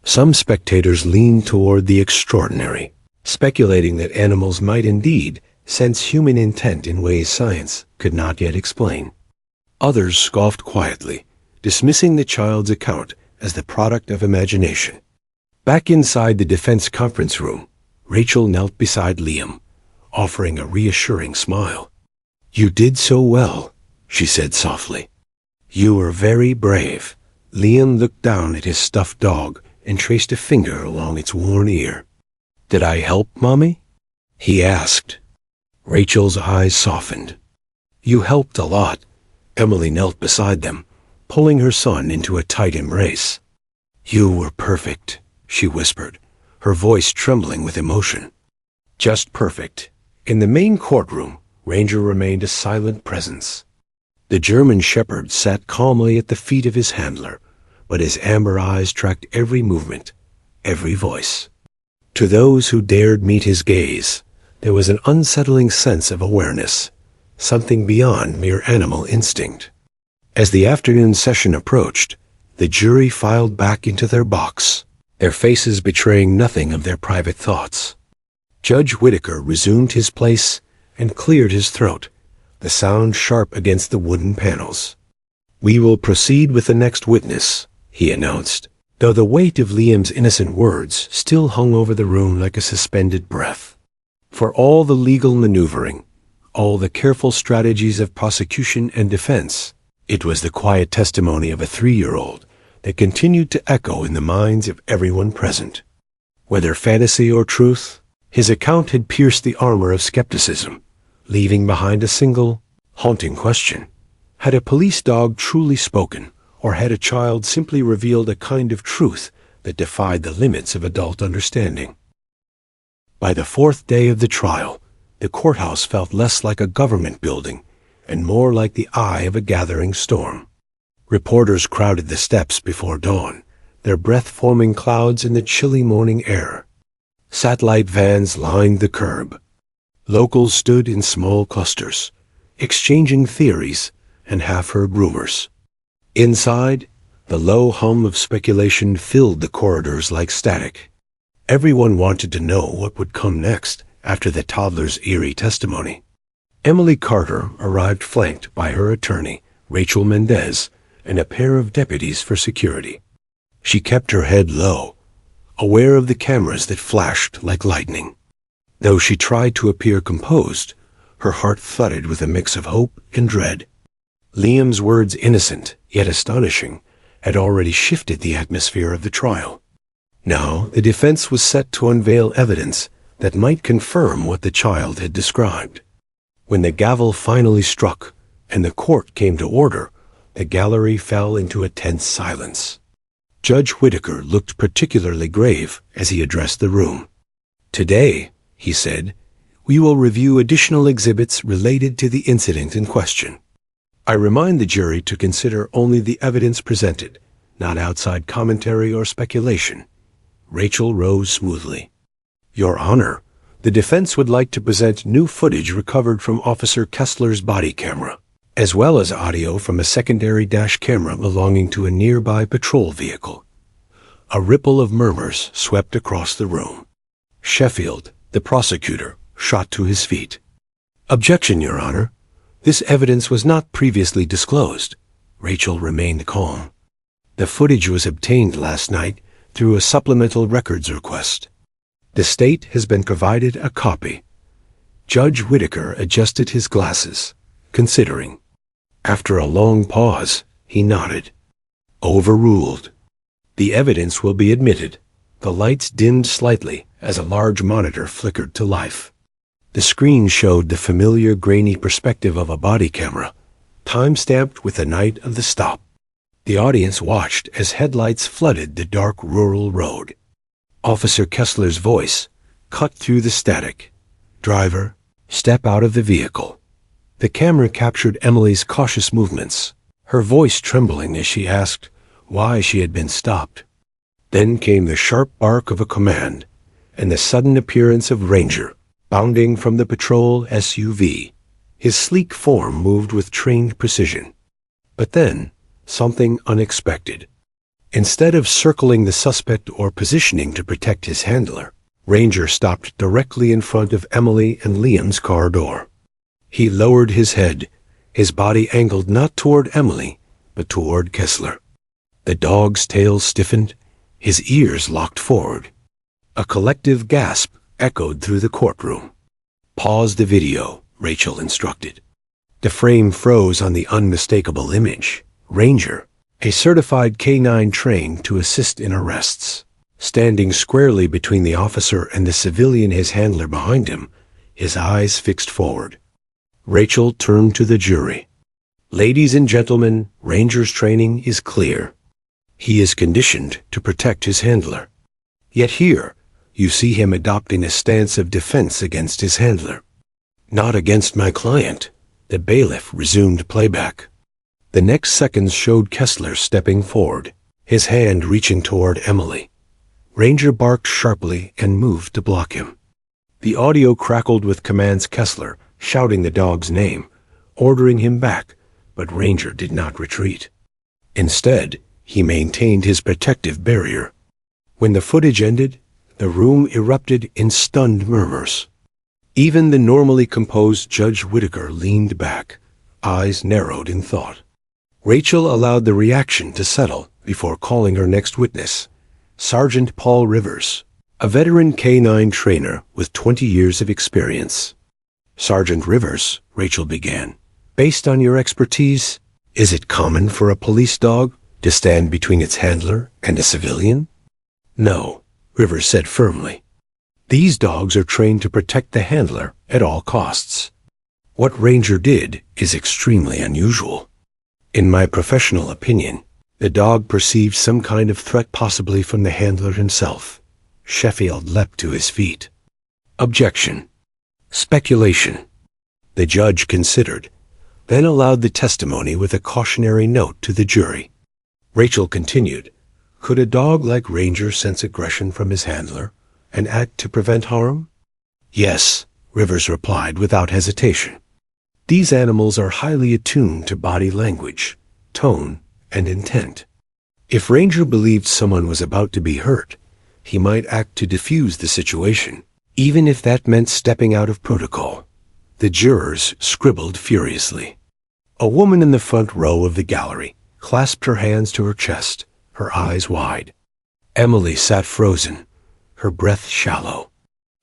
Some spectators leaned toward the extraordinary, speculating that animals might indeed sense human intent in ways science could not yet explain. Others scoffed quietly, dismissing the child's account as the product of imagination. Back inside the defense conference room, Rachel knelt beside Liam, offering a reassuring smile. "You did so well," she said softly. "You were very brave." Liam looked down at his stuffed dog and traced a finger along its worn ear. "Did I help, Mommy?" he asked. Rachel's eyes softened. "You helped a lot." Emily knelt beside them, pulling her son into a tight embrace. "You were perfect," she whispered, her voice trembling with emotion. Just perfect. In the main courtroom, Ranger remained a silent presence. The German shepherd sat calmly at the feet of his handler, but his amber eyes tracked every movement, every voice. To those who dared meet his gaze, there was an unsettling sense of awareness, something beyond mere animal instinct. As the afternoon session approached, the jury filed back into their box, their faces betraying nothing of their private thoughts. Judge Whitaker resumed his place and cleared his throat, the sound sharp against the wooden panels. "We will proceed with the next witness," he announced, though the weight of Liam's innocent words still hung over the room like a suspended breath. For all the legal maneuvering, all the careful strategies of prosecution and defense, it was the quiet testimony of a 3-year-old that continued to echo in the minds of everyone present. Whether fantasy or truth, his account had pierced the armor of skepticism, leaving behind a single, haunting question. Had a police dog truly spoken, or had a child simply revealed a kind of truth that defied the limits of adult understanding? By the 4th day of the trial, the courthouse felt less like a government building and more like the eye of a gathering storm. Reporters crowded the steps before dawn, their breath forming clouds in the chilly morning air. Satellite vans lined the curb. Locals stood in small clusters, exchanging theories and half-heard rumors. Inside, the low hum of speculation filled the corridors like static. Everyone wanted to know what would come next after the toddler's eerie testimony. Emily Carter arrived flanked by her attorney, Rachel Mendez, and a pair of deputies for security. She kept her head low, aware of the cameras that flashed like lightning. Though she tried to appear composed, her heart thudded with a mix of hope and dread. Liam's words, innocent yet astonishing, had already shifted the atmosphere of the trial. Now the defense was set to unveil evidence that might confirm what the child had described. When the gavel finally struck and the court came to order, the gallery fell into a tense silence. Judge Whitaker looked particularly grave as he addressed the room. "Today," he said, "we will review additional exhibits related to the incident in question. I remind the jury to consider only the evidence presented, not outside commentary or speculation." Rachel rose smoothly. "Your Honor, the defense would like to present new footage recovered from Officer Kessler's body camera, as well as audio from a secondary dash camera belonging to a nearby patrol vehicle." A ripple of murmurs swept across the room. Sheffield, the prosecutor, shot to his feet. "Objection, Your Honor. This evidence was not previously disclosed." Rachel remained calm. "The footage was obtained last night through a supplemental records request. The state has been provided a copy." Judge Whitaker adjusted his glasses, considering. After a long pause, he nodded. "Overruled. The evidence will be admitted." The lights dimmed slightly as a large monitor flickered to life. The screen showed the familiar grainy perspective of a body camera, time-stamped with the night of the stop. The audience watched as headlights flooded the dark rural road. Officer Kessler's voice cut through the static. "Driver, step out of the vehicle." The camera captured Emily's cautious movements, her voice trembling as she asked why she had been stopped. Then came the sharp bark of a command, and the sudden appearance of Ranger, bounding from the patrol SUV. His sleek form moved with trained precision. But then, something unexpected. Instead of circling the suspect or positioning to protect his handler, Ranger stopped directly in front of Emily and Liam's car door. He lowered his head, his body angled not toward Emily, but toward Kessler. The dog's tail stiffened, his ears locked forward. A collective gasp echoed through the courtroom. "Pause the video," Rachel instructed. The frame froze on the unmistakable image. Ranger, a certified K-9 trained to assist in arrests, standing squarely between the officer and the civilian, his handler behind him, his eyes fixed forward. Rachel turned to the jury. "Ladies and gentlemen, Ranger's training is clear. He is conditioned to protect his handler. Yet here, you see him adopting a stance of defense against his handler. Not against my client." The bailiff resumed playback. The next seconds showed Kessler stepping forward, his hand reaching toward Emily. Ranger barked sharply and moved to block him. The audio crackled with commands, Kessler shouting the dog's name, ordering him back, but Ranger did not retreat. Instead, he maintained his protective barrier. When the footage ended, the room erupted in stunned murmurs. Even the normally composed Judge Whitaker leaned back, eyes narrowed in thought. Rachel allowed the reaction to settle before calling her next witness, Sergeant Paul Rivers, a veteran K-9 trainer with 20 years of experience. "Sergeant Rivers," Rachel began, "based on your expertise, is it common for a police dog to stand between its handler and a civilian?" "No," Rivers said firmly. "These dogs are trained to protect the handler at all costs. What Ranger did is extremely unusual. In my professional opinion, the dog perceived some kind of threat, possibly from the handler himself." Sheffield leapt to his feet. "Objection. Speculation." The judge considered, then allowed the testimony with a cautionary note to the jury. Rachel continued, "Could a dog like Ranger sense aggression from his handler and act to prevent harm?" "Yes," Rivers replied without hesitation. "These animals are highly attuned to body language, tone, and intent. If Ranger believed someone was about to be hurt, he might act to defuse the situation, even if that meant stepping out of protocol." The jurors scribbled furiously. A woman in the front row of the gallery clasped her hands to her chest, her eyes wide. Emily sat frozen, her breath shallow,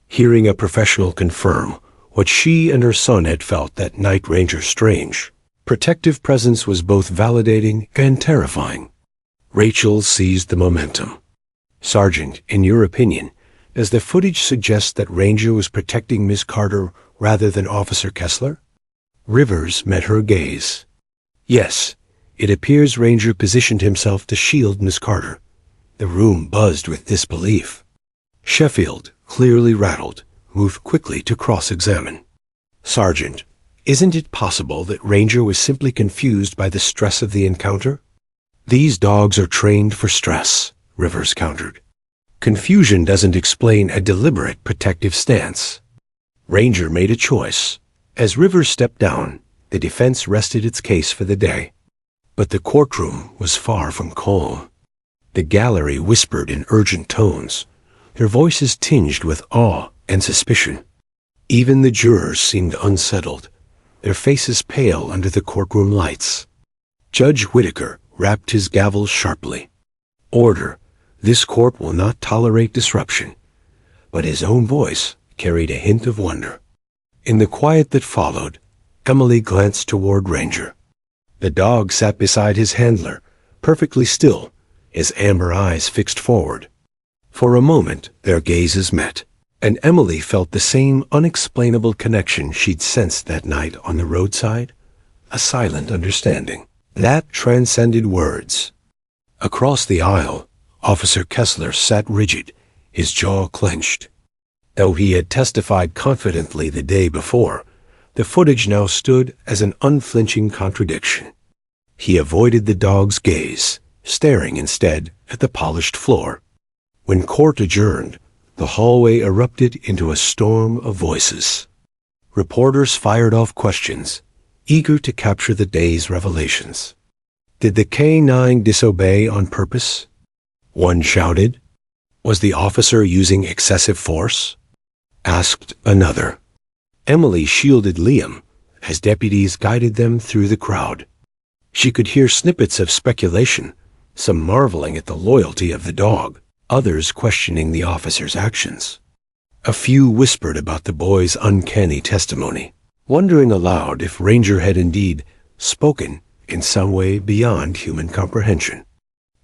hearing a professional confirm what she and her son had felt that night. Ranger's strange, protective presence was both validating and terrifying. Rachel seized the momentum. "Sergeant, in your opinion, does the footage suggest that Ranger was protecting Miss Carter rather than Officer Kessler?" Rivers met her gaze. "Yes, it appears Ranger positioned himself to shield Miss Carter." The room buzzed with disbelief. Sheffield, clearly rattled, moved quickly to cross-examine. "Sergeant, isn't it possible that Ranger was simply confused by the stress of the encounter?" "These dogs are trained for stress," Rivers countered. "Confusion doesn't explain a deliberate protective stance." Ranger made a choice. As Rivers stepped down, the defense rested its case for the day. But the courtroom was far from calm. The gallery whispered in urgent tones, their voices tinged with awe and suspicion. Even the jurors seemed unsettled, their faces pale under the courtroom lights. Judge Whitaker rapped his gavel sharply. "Order. This court will not tolerate disruption." But his own voice carried a hint of wonder. In the quiet that followed, Emily glanced toward Ranger. The dog sat beside his handler, perfectly still, his amber eyes fixed forward. For a moment, their gazes met, and Emily felt the same unexplainable connection she'd sensed that night on the roadside, a silent understanding that transcended words. Across the aisle, Officer Kessler sat rigid, his jaw clenched. Though he had testified confidently the day before, the footage now stood as an unflinching contradiction. He avoided the dog's gaze, staring instead at the polished floor. When court adjourned, the hallway erupted into a storm of voices. Reporters fired off questions, eager to capture the day's revelations. Did the K-9 disobey on purpose? One shouted. Was the officer using excessive force? Asked another. Emily shielded Liam as deputies guided them through the crowd. She could hear snippets of speculation, some marveling at the loyalty of the dog, others questioning the officer's actions. A few whispered about the boy's uncanny testimony, wondering aloud if Ranger had indeed spoken in some way beyond human comprehension.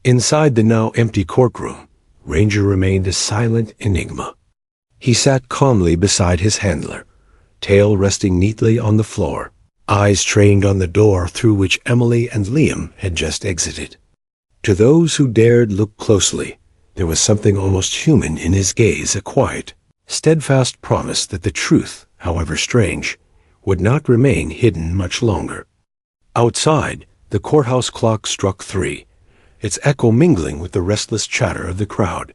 Inside the now empty courtroom, Ranger remained a silent enigma. He sat calmly beside his handler, tail resting neatly on the floor, eyes trained on the door through which Emily and Liam had just exited. To those who dared look closely, there was something almost human in his gaze, a quiet, steadfast promise that the truth, however strange, would not remain hidden much longer. Outside, the courthouse clock struck 3, its echo mingling with the restless chatter of the crowd.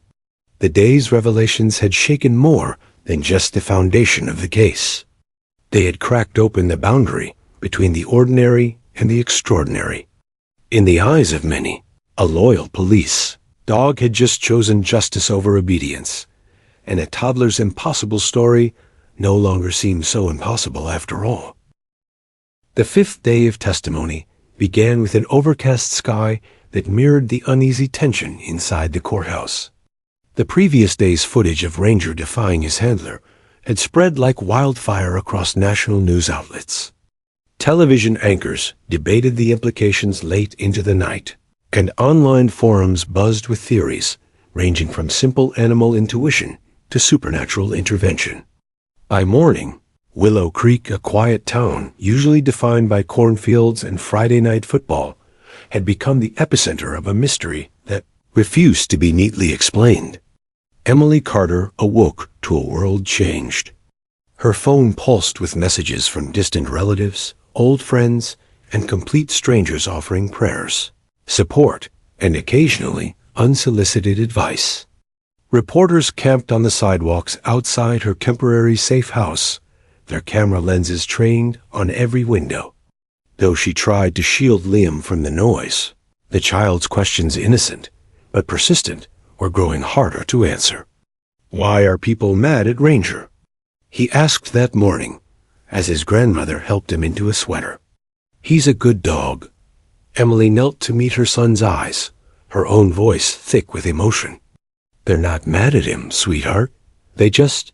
The day's revelations had shaken more than just the foundation of the case. They had cracked open the boundary between the ordinary and the extraordinary. In the eyes of many, a loyal police dog had just chosen justice over obedience, and a toddler's impossible story no longer seemed so impossible after all. The 5th day of testimony began with an overcast sky that mirrored the uneasy tension inside the courthouse. The previous day's footage of Ranger defying his handler had spread like wildfire across national news outlets. Television anchors debated the implications late into the night, and online forums buzzed with theories ranging from simple animal intuition to supernatural intervention. By morning, Willow Creek, a quiet town usually defined by cornfields and Friday night football, had become the epicenter of a mystery that refused to be neatly explained. Emily Carter awoke to a world changed. Her phone pulsed with messages from distant relatives, old friends, and complete strangers offering prayers, support, and occasionally unsolicited advice. Reporters camped on the sidewalks outside her temporary safe house, their camera lenses trained on every window. Though she tried to shield Liam from the noise, the child's questions, innocent but persistent, were growing harder to answer. Why are people mad at Ranger? He asked that morning, as his grandmother helped him into a sweater. He's a good dog. Emily knelt to meet her son's eyes, her own voice thick with emotion. They're not mad at him, sweetheart. They just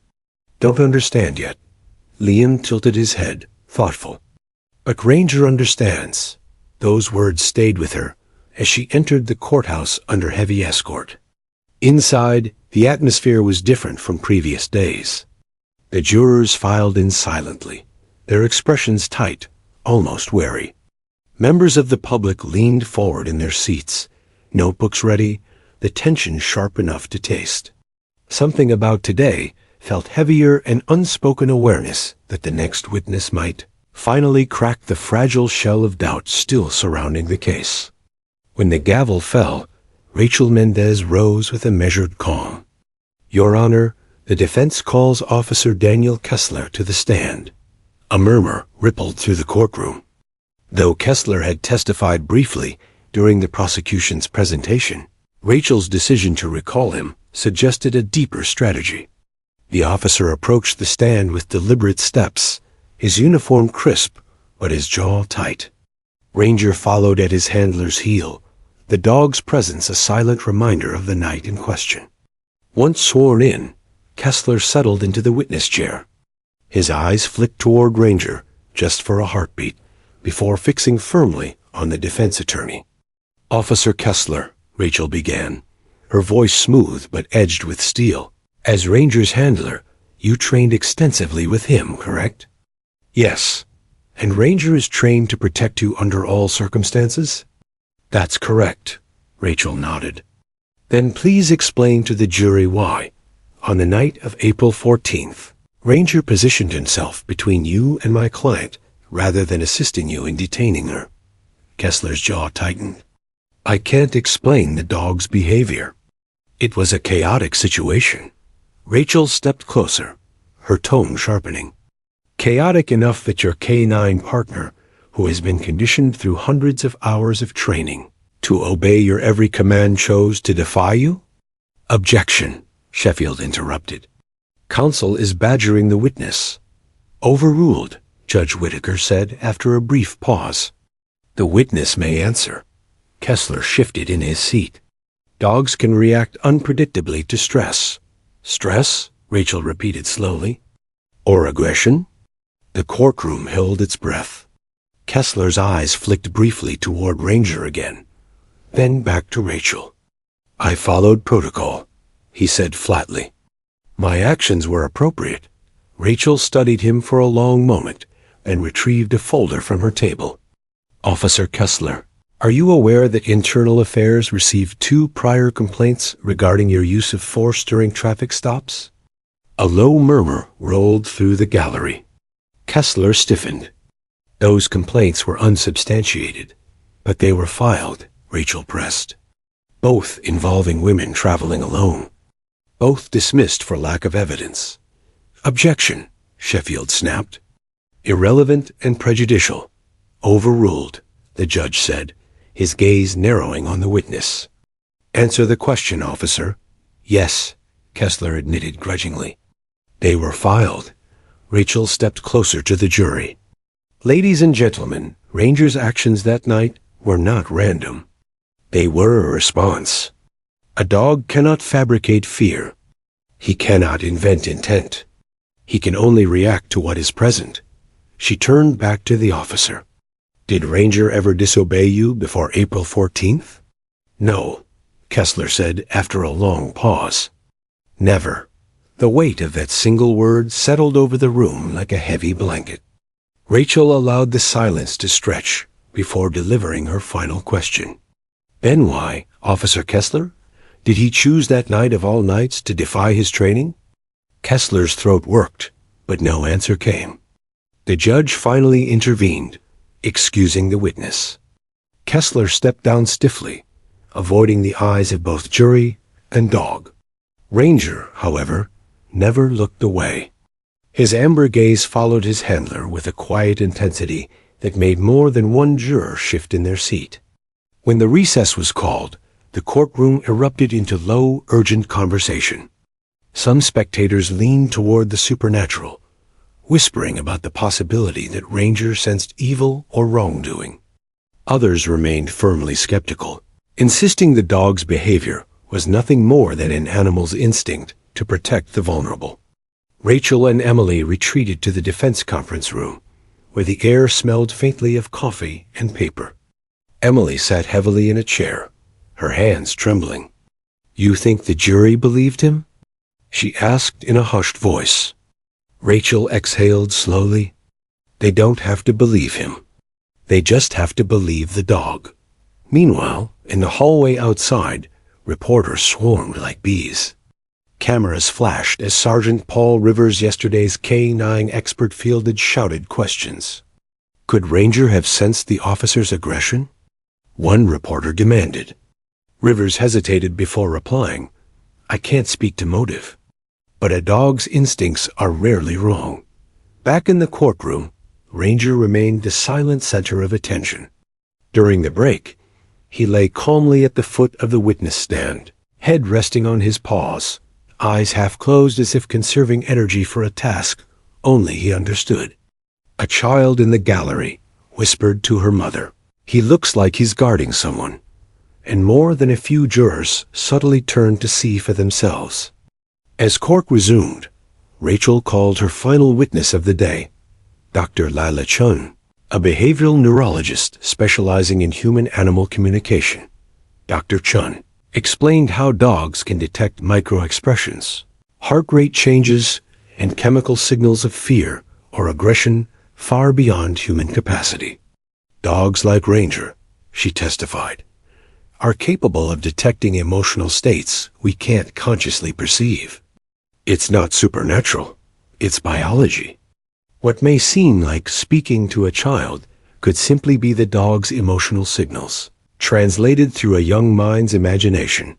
don't understand yet. Liam tilted his head, thoughtful. But Ranger understands. Those words stayed with her as she entered the courthouse under heavy escort. Inside, the atmosphere was different from previous days. The jurors filed in silently, their expressions tight, almost wary. Members of the public leaned forward in their seats, notebooks ready, the tension sharp enough to taste. Something about today felt heavier, an unspoken awareness that the next witness might finally crack the fragile shell of doubt still surrounding the case. When the gavel fell, Rachel Mendez rose with a measured calm. Your Honor, the defense calls Officer Daniel Kessler to the stand. A murmur rippled through the courtroom. Though Kessler had testified briefly during the prosecution's presentation, Rachel's decision to recall him suggested a deeper strategy. The officer approached the stand with deliberate steps, his uniform crisp, but his jaw tight. Ranger followed at his handler's heel, the dog's presence a silent reminder of the night in question. Once sworn in, Kessler settled into the witness chair. His eyes flicked toward Ranger, just for a heartbeat, before fixing firmly on the defense attorney. Officer Kessler, Rachel began, her voice smooth but edged with steel. As Ranger's handler, you trained extensively with him, correct? Yes. And Ranger is trained to protect you under all circumstances? That's correct, Rachel nodded. Then please explain to the jury why, on the night of April 14th, Ranger positioned himself between you and my client rather than assisting you in detaining her. Kessler's jaw tightened. I can't explain the dog's behavior. It was a chaotic situation. Rachel stepped closer, her tone sharpening. Chaotic enough that your canine partner, who has been conditioned through hundreds of hours of training to obey your every command, chose to defy you? Objection, Sheffield interrupted. Counsel is badgering the witness. Overruled, Judge Whitaker said after a brief pause. The witness may answer. Kessler shifted in his seat. Dogs can react unpredictably to stress. Stress, Rachel repeated slowly. Or aggression? The courtroom held its breath. Kessler's eyes flicked briefly toward Ranger again, then back to Rachel. I followed protocol, he said flatly. My actions were appropriate. Rachel studied him for a long moment and retrieved a folder from her table. Officer Kessler, are you aware that Internal Affairs received 2 prior complaints regarding your use of force during traffic stops? A low murmur rolled through the gallery. Kessler stiffened. Those complaints were unsubstantiated, but they were filed, Rachel pressed. Both involving women traveling alone. Both dismissed for lack of evidence. Objection, Sheffield snapped. Irrelevant and prejudicial. Overruled, the judge said, his gaze narrowing on the witness. Answer the question, officer. Yes, Kessler admitted grudgingly. They were filed. Rachel stepped closer to the jury. Ladies and gentlemen, Ranger's actions that night were not random. They were a response. A dog cannot fabricate fear. He cannot invent intent. He can only react to what is present. She turned back to the officer. Did Ranger ever disobey you before April 14th? No, Kessler said after a long pause. Never. The weight of that single word settled over the room like a heavy blanket. Rachel allowed the silence to stretch before delivering her final question. Then why, Officer Kessler? Did he choose that night of all nights to defy his training? Kessler's throat worked, but no answer came. The judge finally intervened, excusing the witness. Kessler stepped down stiffly, avoiding the eyes of both jury and dog. Ranger, however, never looked away. His amber gaze followed his handler with a quiet intensity that made more than one juror shift in their seat. When the recess was called, the courtroom erupted into low, urgent conversation. Some spectators leaned toward the supernatural, whispering about the possibility that Ranger sensed evil or wrongdoing. Others remained firmly skeptical, insisting the dog's behavior was nothing more than an animal's instinct to protect the vulnerable. Rachel and Emily retreated to the defense conference room, where the air smelled faintly of coffee and paper. Emily sat heavily in a chair, her hands trembling. You think the jury believed him? She asked in a hushed voice. Rachel exhaled slowly. They don't have to believe him. They just have to believe the dog. Meanwhile, in the hallway outside, reporters swarmed like bees. Cameras flashed as Sergeant Paul Rivers, yesterday's K-9 expert, fielded shouted questions. Could Ranger have sensed the officer's aggression? One reporter demanded. Rivers hesitated before replying. I can't speak to motive. But a dog's instincts are rarely wrong. Back in the courtroom, Ranger remained the silent center of attention. During the break, he lay calmly at the foot of the witness stand, head resting on his paws, eyes half closed as if conserving energy for a task only he understood. A child in the gallery whispered to her mother, He looks like he's guarding someone. And more than a few jurors subtly turned to see for themselves. As court resumed, Rachel called her final witness of the day, Dr. Lila Chun, a behavioral neurologist specializing in human-animal communication. Dr. Chun explained how dogs can detect micro-expressions, heart rate changes, and chemical signals of fear or aggression far beyond human capacity. Dogs like Ranger, she testified, are capable of detecting emotional states we can't consciously perceive. It's not supernatural, it's biology. What may seem like speaking to a child could simply be the dog's emotional signals, translated through a young mind's imagination.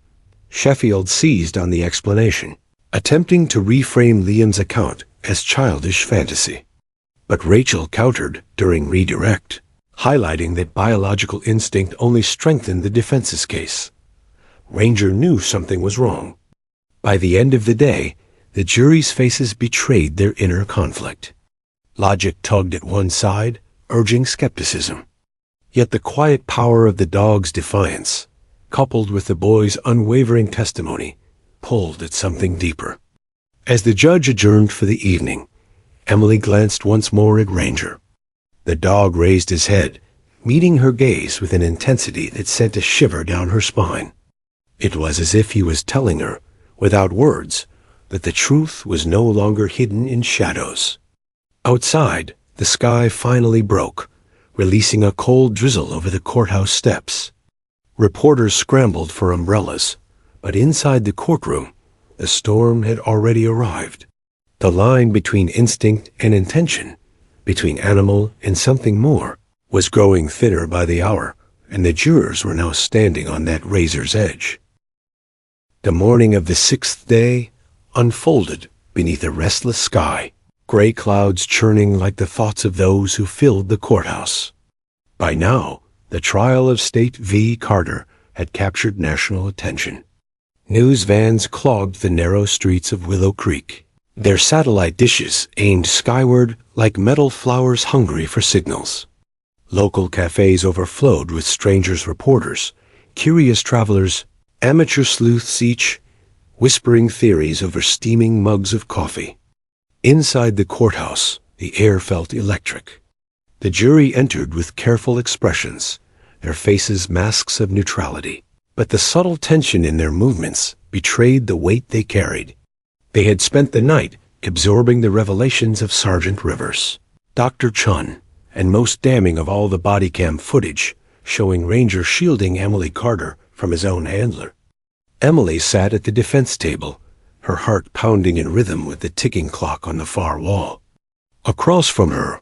Sheffield seized on the explanation, attempting to reframe Liam's account as childish fantasy. But Rachel countered during redirect, highlighting that biological instinct only strengthened the defense's case. Ranger knew something was wrong. By the end of the day, the jury's faces betrayed their inner conflict. Logic tugged at one side, urging skepticism. Yet the quiet power of the dog's defiance, coupled with the boy's unwavering testimony, pulled at something deeper. As the judge adjourned for the evening, Emily glanced once more at Ranger. The dog raised his head, meeting her gaze with an intensity that sent a shiver down her spine. It was as if he was telling her, without words, that the truth was no longer hidden in shadows. Outside, the sky finally broke, releasing a cold drizzle over the courthouse steps. Reporters scrambled for umbrellas, but inside the courtroom, the storm had already arrived. The line between instinct and intention, between animal and something more, was growing thinner by the hour, and the jurors were now standing on that razor's edge. The morning of the sixth day unfolded beneath a restless sky, gray clouds churning like the thoughts of those who filled the courthouse. By now, the trial of State v. Carter had captured national attention. News vans clogged the narrow streets of Willow Creek, their satellite dishes aimed skyward like metal flowers hungry for signals. Local cafes overflowed with strangers' reporters, curious travelers, amateur sleuths each, whispering theories over steaming mugs of coffee. Inside the courthouse, the air felt electric. The jury entered with careful expressions, their faces masks of neutrality, but the subtle tension in their movements betrayed the weight they carried. They had spent the night absorbing the revelations of Sergeant Rivers, Dr. Chun, and most damning of all the body cam footage, showing Ranger shielding Emily Carter from his own handler. Emily sat at the defense table, her heart pounding in rhythm with the ticking clock on the far wall. Across from her,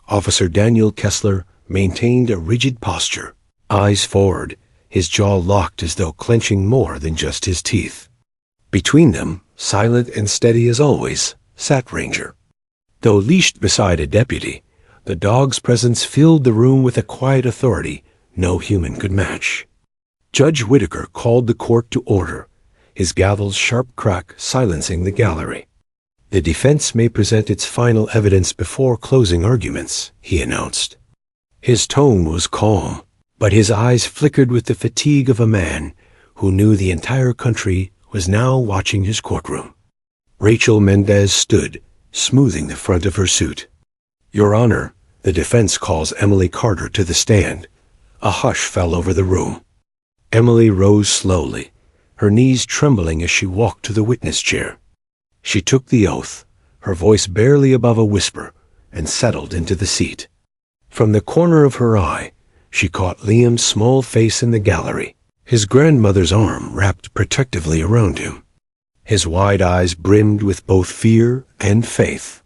Officer Daniel Kessler maintained a rigid posture, eyes forward, his jaw locked as though clenching more than just his teeth. Between them, silent and steady as always, sat Ranger. Though leashed beside a deputy, the dog's presence filled the room with a quiet authority no human could match. Judge Whitaker called the court to order, his gavel's sharp crack silencing the gallery. The defense may present its final evidence before closing arguments, he announced. His tone was calm, but his eyes flickered with the fatigue of a man who knew the entire country was now watching his courtroom. Rachel Mendez stood, smoothing the front of her suit. Your Honor, the defense calls Emily Carter to the stand. A hush fell over the room. Emily rose slowly, her knees trembling as she walked to the witness chair. She took the oath, her voice barely above a whisper, and settled into the seat. From the corner of her eye, she caught Liam's small face in the gallery, his grandmother's arm wrapped protectively around him. His wide eyes brimmed with both fear and faith.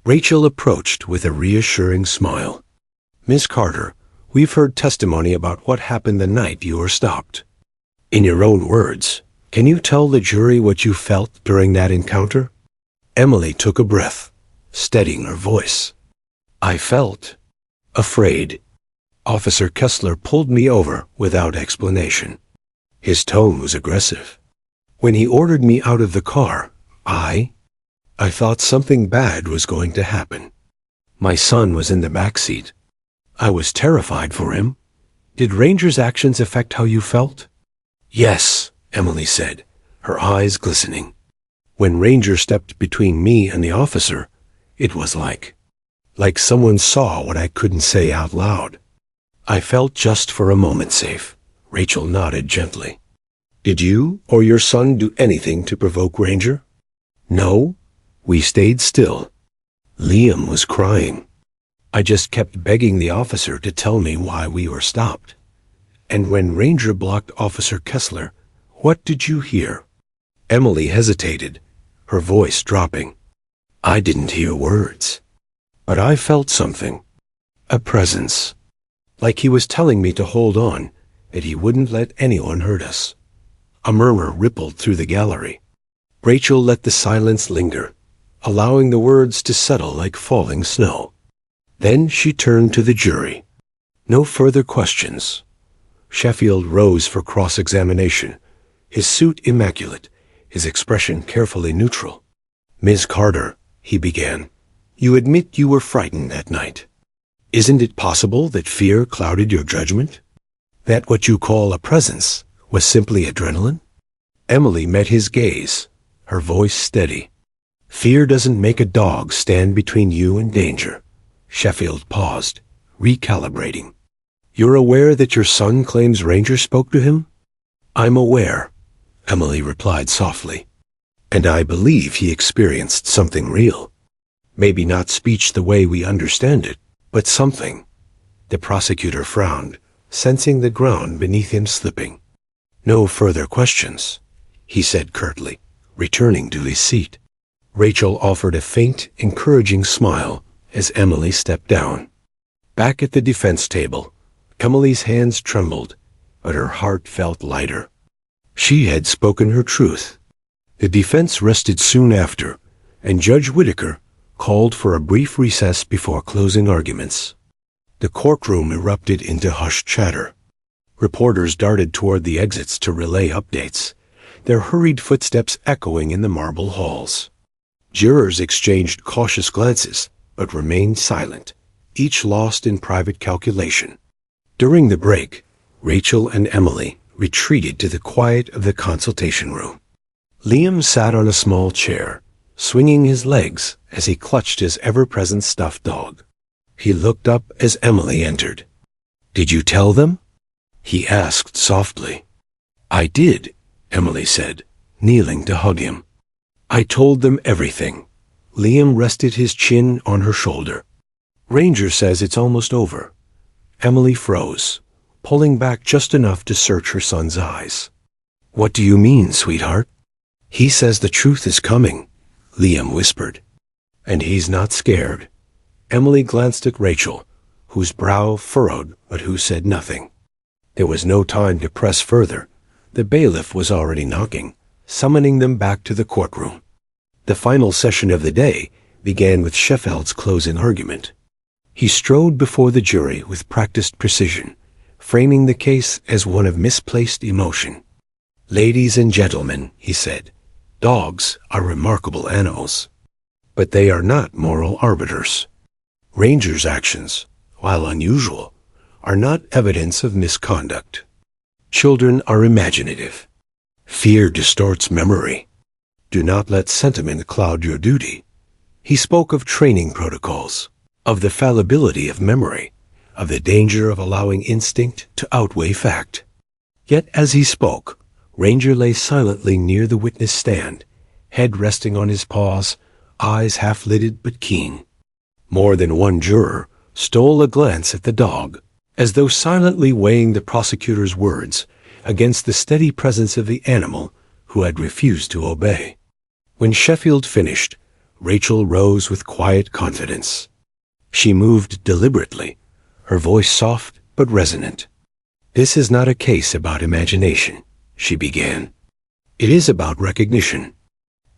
Rachel approached with a reassuring smile. Miss Carter, we've heard testimony about what happened the night you were stopped. In your own words, can you tell the jury what you felt during that encounter? Emily took a breath, steadying her voice. I felt afraid. Officer Kessler pulled me over without explanation. His tone was aggressive. When he ordered me out of the car, I thought something bad was going to happen. My son was in the back seat. I was terrified for him. Did Ranger's actions affect how you felt? Yes, Emily said, her eyes glistening. When Ranger stepped between me and the officer, it was like someone saw what I couldn't say out loud. I felt just for a moment safe. Rachel nodded gently. Did you or your son do anything to provoke Ranger? No, we stayed still. Liam was crying. I just kept begging the officer to tell me why we were stopped. And when Ranger blocked Officer Kessler, what did you hear? Emily hesitated, her voice dropping. I didn't hear words, but I felt something. A presence. Like he was telling me to hold on, that he wouldn't let anyone hurt us. A murmur rippled through the gallery. Rachel let the silence linger, allowing the words to settle like falling snow. Then she turned to the jury. No further questions. Sheffield rose for cross-examination, his suit immaculate, his expression carefully neutral. "Ms. Carter," he began, "you admit you were frightened that night. Isn't it possible that fear clouded your judgment? That what you call a presence was simply adrenaline?" Emily met his gaze, her voice steady. "Fear doesn't make a dog stand between you and danger." Sheffield paused, recalibrating. "You're aware that your son claims Ranger spoke to him?" "I'm aware," Emily replied softly. "And I believe he experienced something real. Maybe not speech the way we understand it, but something." The prosecutor frowned, sensing the ground beneath him slipping. "No further questions," he said curtly, returning to his seat. Rachel offered a faint, encouraging smile as Emily stepped down. Back at the defense table, Emily's hands trembled, but her heart felt lighter. She had spoken her truth. The defense rested soon after, and Judge Whitaker called for a brief recess before closing arguments. The courtroom erupted into hushed chatter. Reporters darted toward the exits to relay updates, their hurried footsteps echoing in the marble halls. Jurors exchanged cautious glances, but remained silent, each lost in private calculation. During the break, Rachel and Emily retreated to the quiet of the consultation room. Liam sat on a small chair, swinging his legs as he clutched his ever-present stuffed dog. He looked up as Emily entered. "Did you tell them?" he asked softly. "I did," Emily said, kneeling to hug him. "I told them everything." Liam rested his chin on her shoulder. "Ranger says it's almost over." Emily froze, pulling back just enough to search her son's eyes. "What do you mean, sweetheart?" "He says the truth is coming," Liam whispered. "And he's not scared." Emily glanced at Rachel, whose brow furrowed but who said nothing. There was no time to press further. The bailiff was already knocking, summoning them back to the courtroom. The final session of the day began with Sheffield's closing argument. He strode before the jury with practiced precision, framing the case as one of misplaced emotion. "Ladies and gentlemen," he said, "dogs are remarkable animals, but they are not moral arbiters. Ranger's actions, while unusual, are not evidence of misconduct. Children are imaginative. Fear distorts memory. Do not let sentiment cloud your duty." He spoke of training protocols, of the fallibility of memory, of the danger of allowing instinct to outweigh fact. Yet as he spoke, Ranger lay silently near the witness stand, head resting on his paws, eyes half-lidded but keen. More than one juror stole a glance at the dog, as though silently weighing the prosecutor's words against the steady presence of the animal who had refused to obey. When Sheffield finished, Rachel rose with quiet confidence. She moved deliberately, her voice soft but resonant. "This is not a case about imagination," she began. "It is about recognition.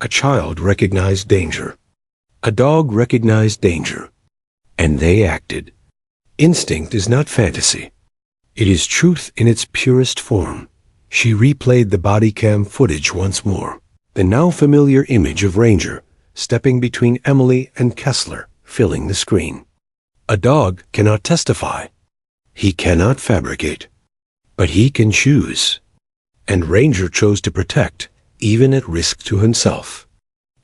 A child recognized danger. A dog recognized danger. And they acted. Instinct is not fantasy. It is truth in its purest form." She replayed the body cam footage once more, the now familiar image of Ranger stepping between Emily and Kessler, filling the screen. A dog cannot testify. He cannot fabricate. But he can choose. And Ranger chose to protect, even at risk to himself.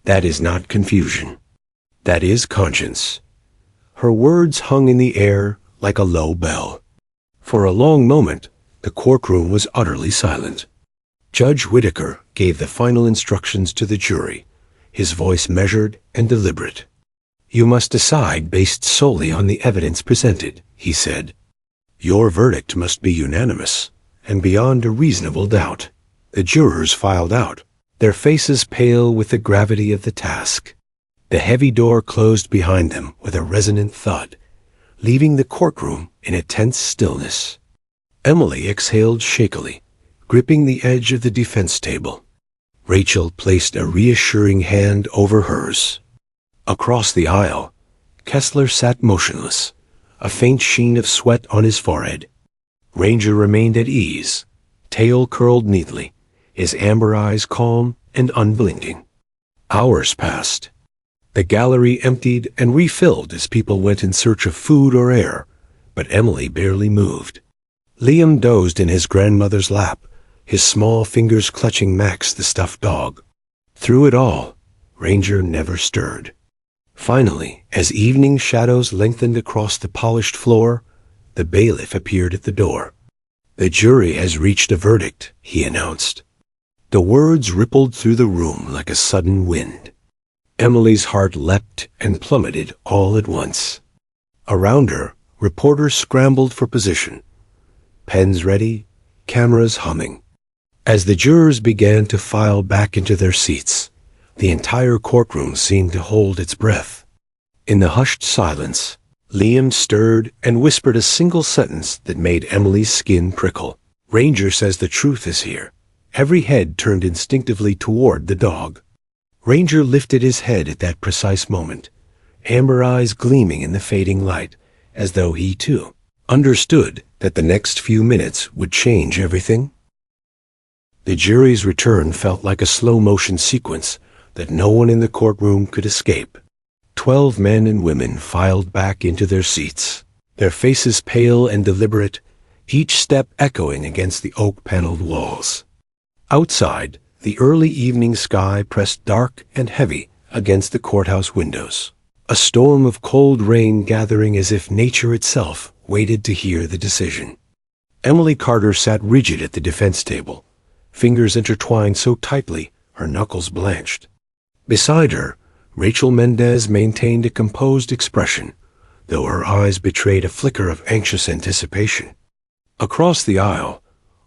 That is not confusion. That is conscience. Her words hung in the air like a low bell. For a long moment, the courtroom was utterly silent. Judge Whitaker gave the final instructions to the jury, his voice measured and deliberate. "You must decide based solely on the evidence presented," he said. "Your verdict must be unanimous and beyond a reasonable doubt." The jurors filed out, their faces pale with the gravity of the task. The heavy door closed behind them with a resonant thud, leaving the courtroom in a tense stillness. Emily exhaled shakily, gripping the edge of the defense table. Rachel placed a reassuring hand over hers. Across the aisle, Kessler sat motionless, a faint sheen of sweat on his forehead. Ranger remained at ease, tail curled neatly, his amber eyes calm and unblinking. Hours passed. The gallery emptied and refilled as people went in search of food or air, but Emily barely moved. Liam dozed in his grandmother's lap, his small fingers clutching Max the stuffed dog. Through it all, Ranger never stirred. Finally, as evening shadows lengthened across the polished floor, the bailiff appeared at the door. "The jury has reached a verdict," he announced. The words rippled through the room like a sudden wind. Emily's heart leapt and plummeted all at once. Around her, reporters scrambled for position. Pens ready, cameras humming. As the jurors began to file back into their seats, the entire courtroom seemed to hold its breath. In the hushed silence, Liam stirred and whispered a single sentence that made Emily's skin prickle. "Ranger says the truth is here." Every head turned instinctively toward the dog. Ranger lifted his head at that precise moment, amber eyes gleaming in the fading light, as though he, too, understood that the next few minutes would change everything. The jury's return felt like a slow-motion sequence that no one in the courtroom could escape. 12 men and women filed back into their seats, their faces pale and deliberate, each step echoing against the oak-paneled walls. Outside, the early evening sky pressed dark and heavy against the courthouse windows, a storm of cold rain gathering as if nature itself waited to hear the decision. Emily Carter sat rigid at the defense table, fingers intertwined so tightly her knuckles blanched. Beside her, Rachel Mendez maintained a composed expression, though her eyes betrayed a flicker of anxious anticipation. Across the aisle,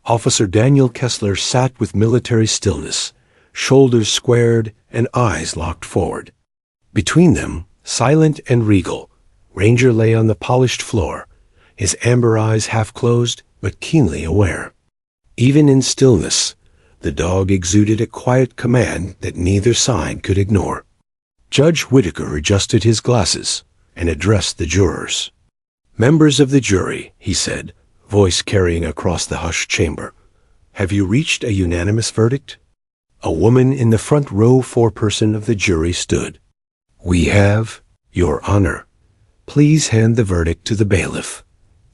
Officer Daniel Kessler sat with military stillness, shoulders squared and eyes locked forward. Between them, silent and regal, Ranger lay on the polished floor, his amber eyes half-closed but keenly aware. Even in stillness, the dog exuded a quiet command that neither side could ignore. Judge Whitaker adjusted his glasses and addressed the jurors. "Members of the jury," he said, voice carrying across the hushed chamber, "have you reached a unanimous verdict?" A woman in the front row foreperson of the jury stood. "We have, Your Honor. Please hand the verdict to the bailiff."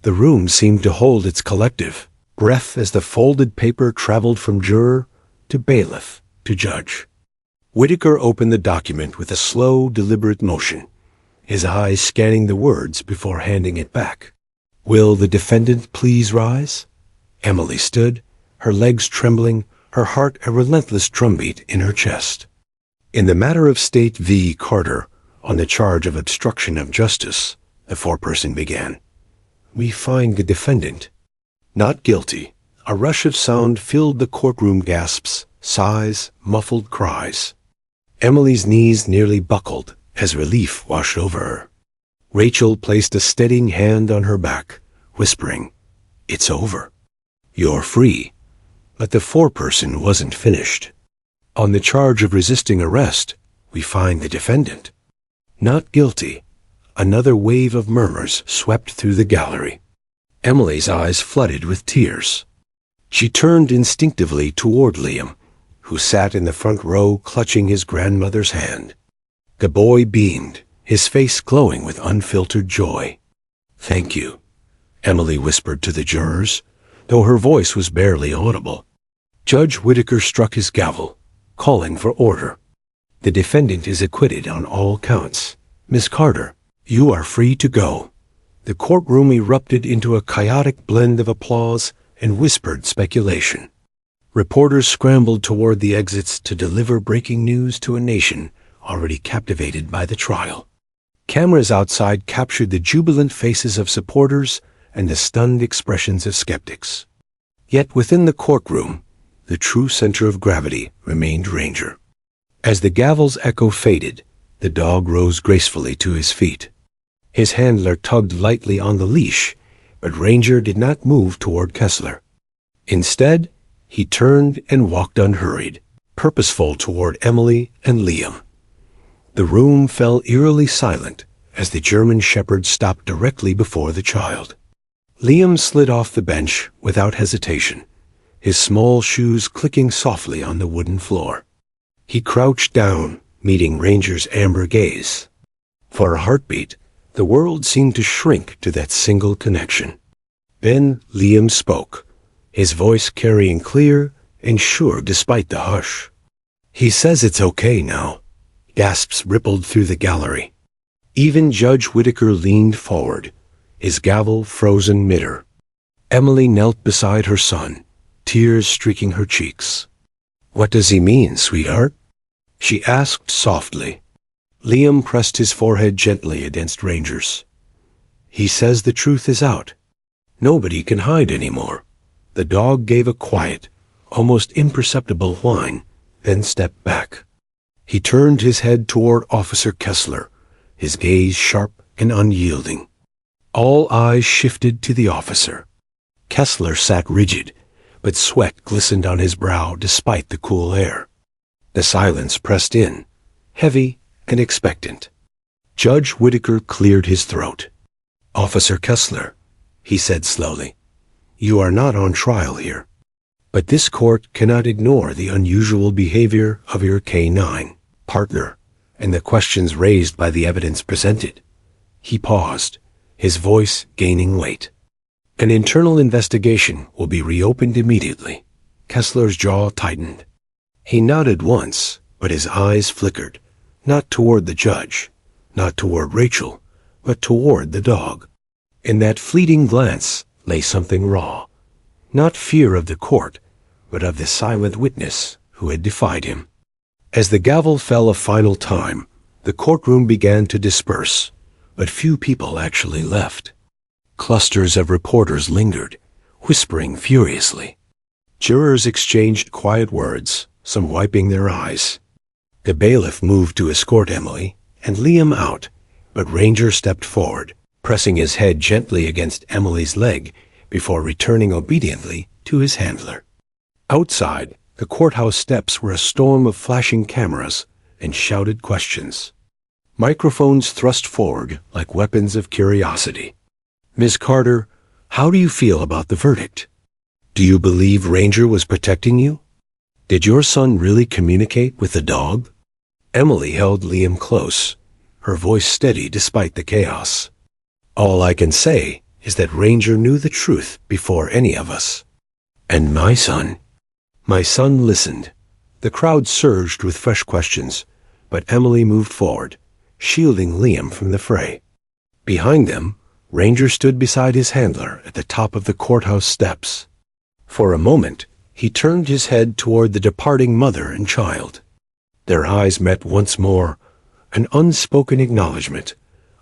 The room seemed to hold its collective breath as the folded paper traveled from juror to bailiff to judge. Whitaker opened the document with a slow, deliberate motion, his eyes scanning the words before handing it back. "Will the defendant please rise?" Emily stood, her legs trembling, her heart a relentless drumbeat in her chest. "In the matter of State v. Carter, on the charge of obstruction of justice," the foreperson began, "we find the defendant not guilty." A rush of sound filled the courtroom. Gasps, sighs, muffled cries. Emily's knees nearly buckled as relief washed over her. Rachel placed a steadying hand on her back, whispering, "It's over. You're free." But the foreperson wasn't finished. "On the charge of resisting arrest, we find the defendant not guilty." Another wave of murmurs swept through the gallery. Emily's eyes flooded with tears. She turned instinctively toward Liam, who sat in the front row clutching his grandmother's hand. The boy beamed, his face glowing with unfiltered joy. "Thank you," Emily whispered to the jurors, though her voice was barely audible. Judge Whitaker struck his gavel, calling for order. "The defendant is acquitted on all counts. Miss Carter, you are free to go." The courtroom erupted into a chaotic blend of applause and whispered speculation. Reporters scrambled toward the exits to deliver breaking news to a nation already captivated by the trial. Cameras outside captured the jubilant faces of supporters and the stunned expressions of skeptics. Yet within the courtroom, the true center of gravity remained Ranger. As the gavel's echo faded, the dog rose gracefully to his feet. His handler tugged lightly on the leash, but Ranger did not move toward Kessler. Instead, He turned and walked unhurried, purposeful toward Emily and Liam. The room fell eerily silent as the German shepherd stopped directly before the child. Liam slid off the bench without hesitation, his small shoes clicking softly on the wooden floor. He crouched down, meeting Ranger's amber gaze. For a heartbeat, the world seemed to shrink to that single connection. Then Liam spoke, his voice carrying clear and sure despite the hush. "He says it's okay now." Gasps rippled through the gallery. Even Judge Whittaker leaned forward, his gavel frozen midair. Emily knelt beside her son, tears streaking her cheeks. "What does he mean, sweetheart?" she asked softly. Liam pressed his forehead gently against Ranger's. "He says the truth is out. Nobody can hide anymore." The dog gave a quiet, almost imperceptible whine, then stepped back. He turned his head toward Officer Kessler, his gaze sharp and unyielding. All eyes shifted to the officer. Kessler sat rigid, but sweat glistened on his brow despite the cool air. The silence pressed in, heavy and expectant. Judge Whittaker cleared his throat. "Officer Kessler," he said slowly, "you are not on trial here. But this court cannot ignore the unusual behavior of your K-9 partner and the questions raised by the evidence presented." He paused, his voice gaining weight. "An internal investigation will be reopened immediately." Kessler's jaw tightened. He nodded once, but his eyes flickered, not toward the judge, not toward Rachel, but toward the dog. In that fleeting glance lay something raw, not fear of the court, but of the silent witness who had defied him. As the gavel fell a final time, the courtroom began to disperse, but few people actually left. Clusters of reporters lingered, whispering furiously. Jurors exchanged quiet words, some wiping their eyes. The bailiff moved to escort Emily and Liam out, but Ranger stepped forward, pressing his head gently against Emily's leg before returning obediently to his handler. Outside, the courthouse steps were a storm of flashing cameras and shouted questions. Microphones thrust forward like weapons of curiosity. "Ms. Carter, how do you feel about the verdict? Do you believe Ranger was protecting you? Did your son really communicate with the dog?" Emily held Liam close, her voice steady despite the chaos. "All I can say is that Ranger knew the truth before any of us." "And my son?" My son listened. The crowd surged with fresh questions, but Emily moved forward, shielding Liam from the fray. Behind them, Ranger stood beside his handler at the top of the courthouse steps. For a moment, he turned his head toward the departing mother and child. Their eyes met once more, an unspoken acknowledgement,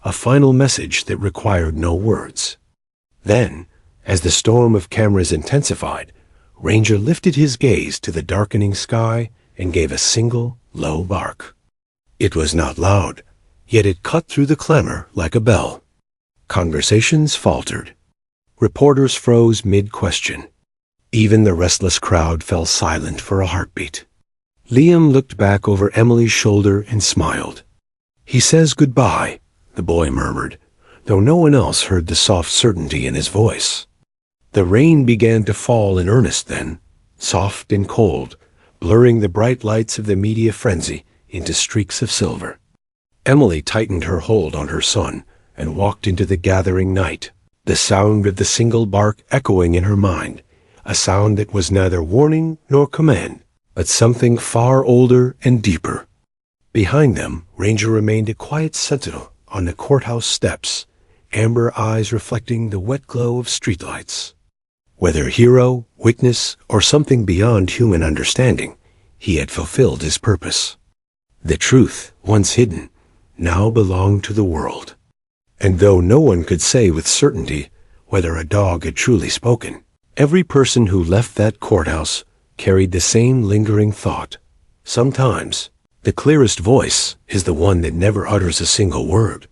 a final message that required no words. Then, as the storm of cameras intensified, Ranger lifted his gaze to the darkening sky and gave a single, low bark. It was not loud, yet it cut through the clamor like a bell. Conversations faltered. Reporters froze mid-question. Even the restless crowd fell silent for a heartbeat. Liam looked back over Emily's shoulder and smiled. "He says goodbye," the boy murmured, though no one else heard the soft certainty in his voice. The rain began to fall in earnest then, soft and cold, blurring the bright lights of the media frenzy into streaks of silver. Emily tightened her hold on her son and walked into the gathering night, the sound of the single bark echoing in her mind, a sound that was neither warning nor command, but something far older and deeper. Behind them, Ranger remained a quiet sentinel on the courthouse steps, amber eyes reflecting the wet glow of streetlights. Whether hero, witness, or something beyond human understanding, he had fulfilled his purpose. The truth, once hidden, now belonged to the world. And though no one could say with certainty whether a dog had truly spoken, every person who left that courthouse carried the same lingering thought. Sometimes, the clearest voice is the one that never utters a single word.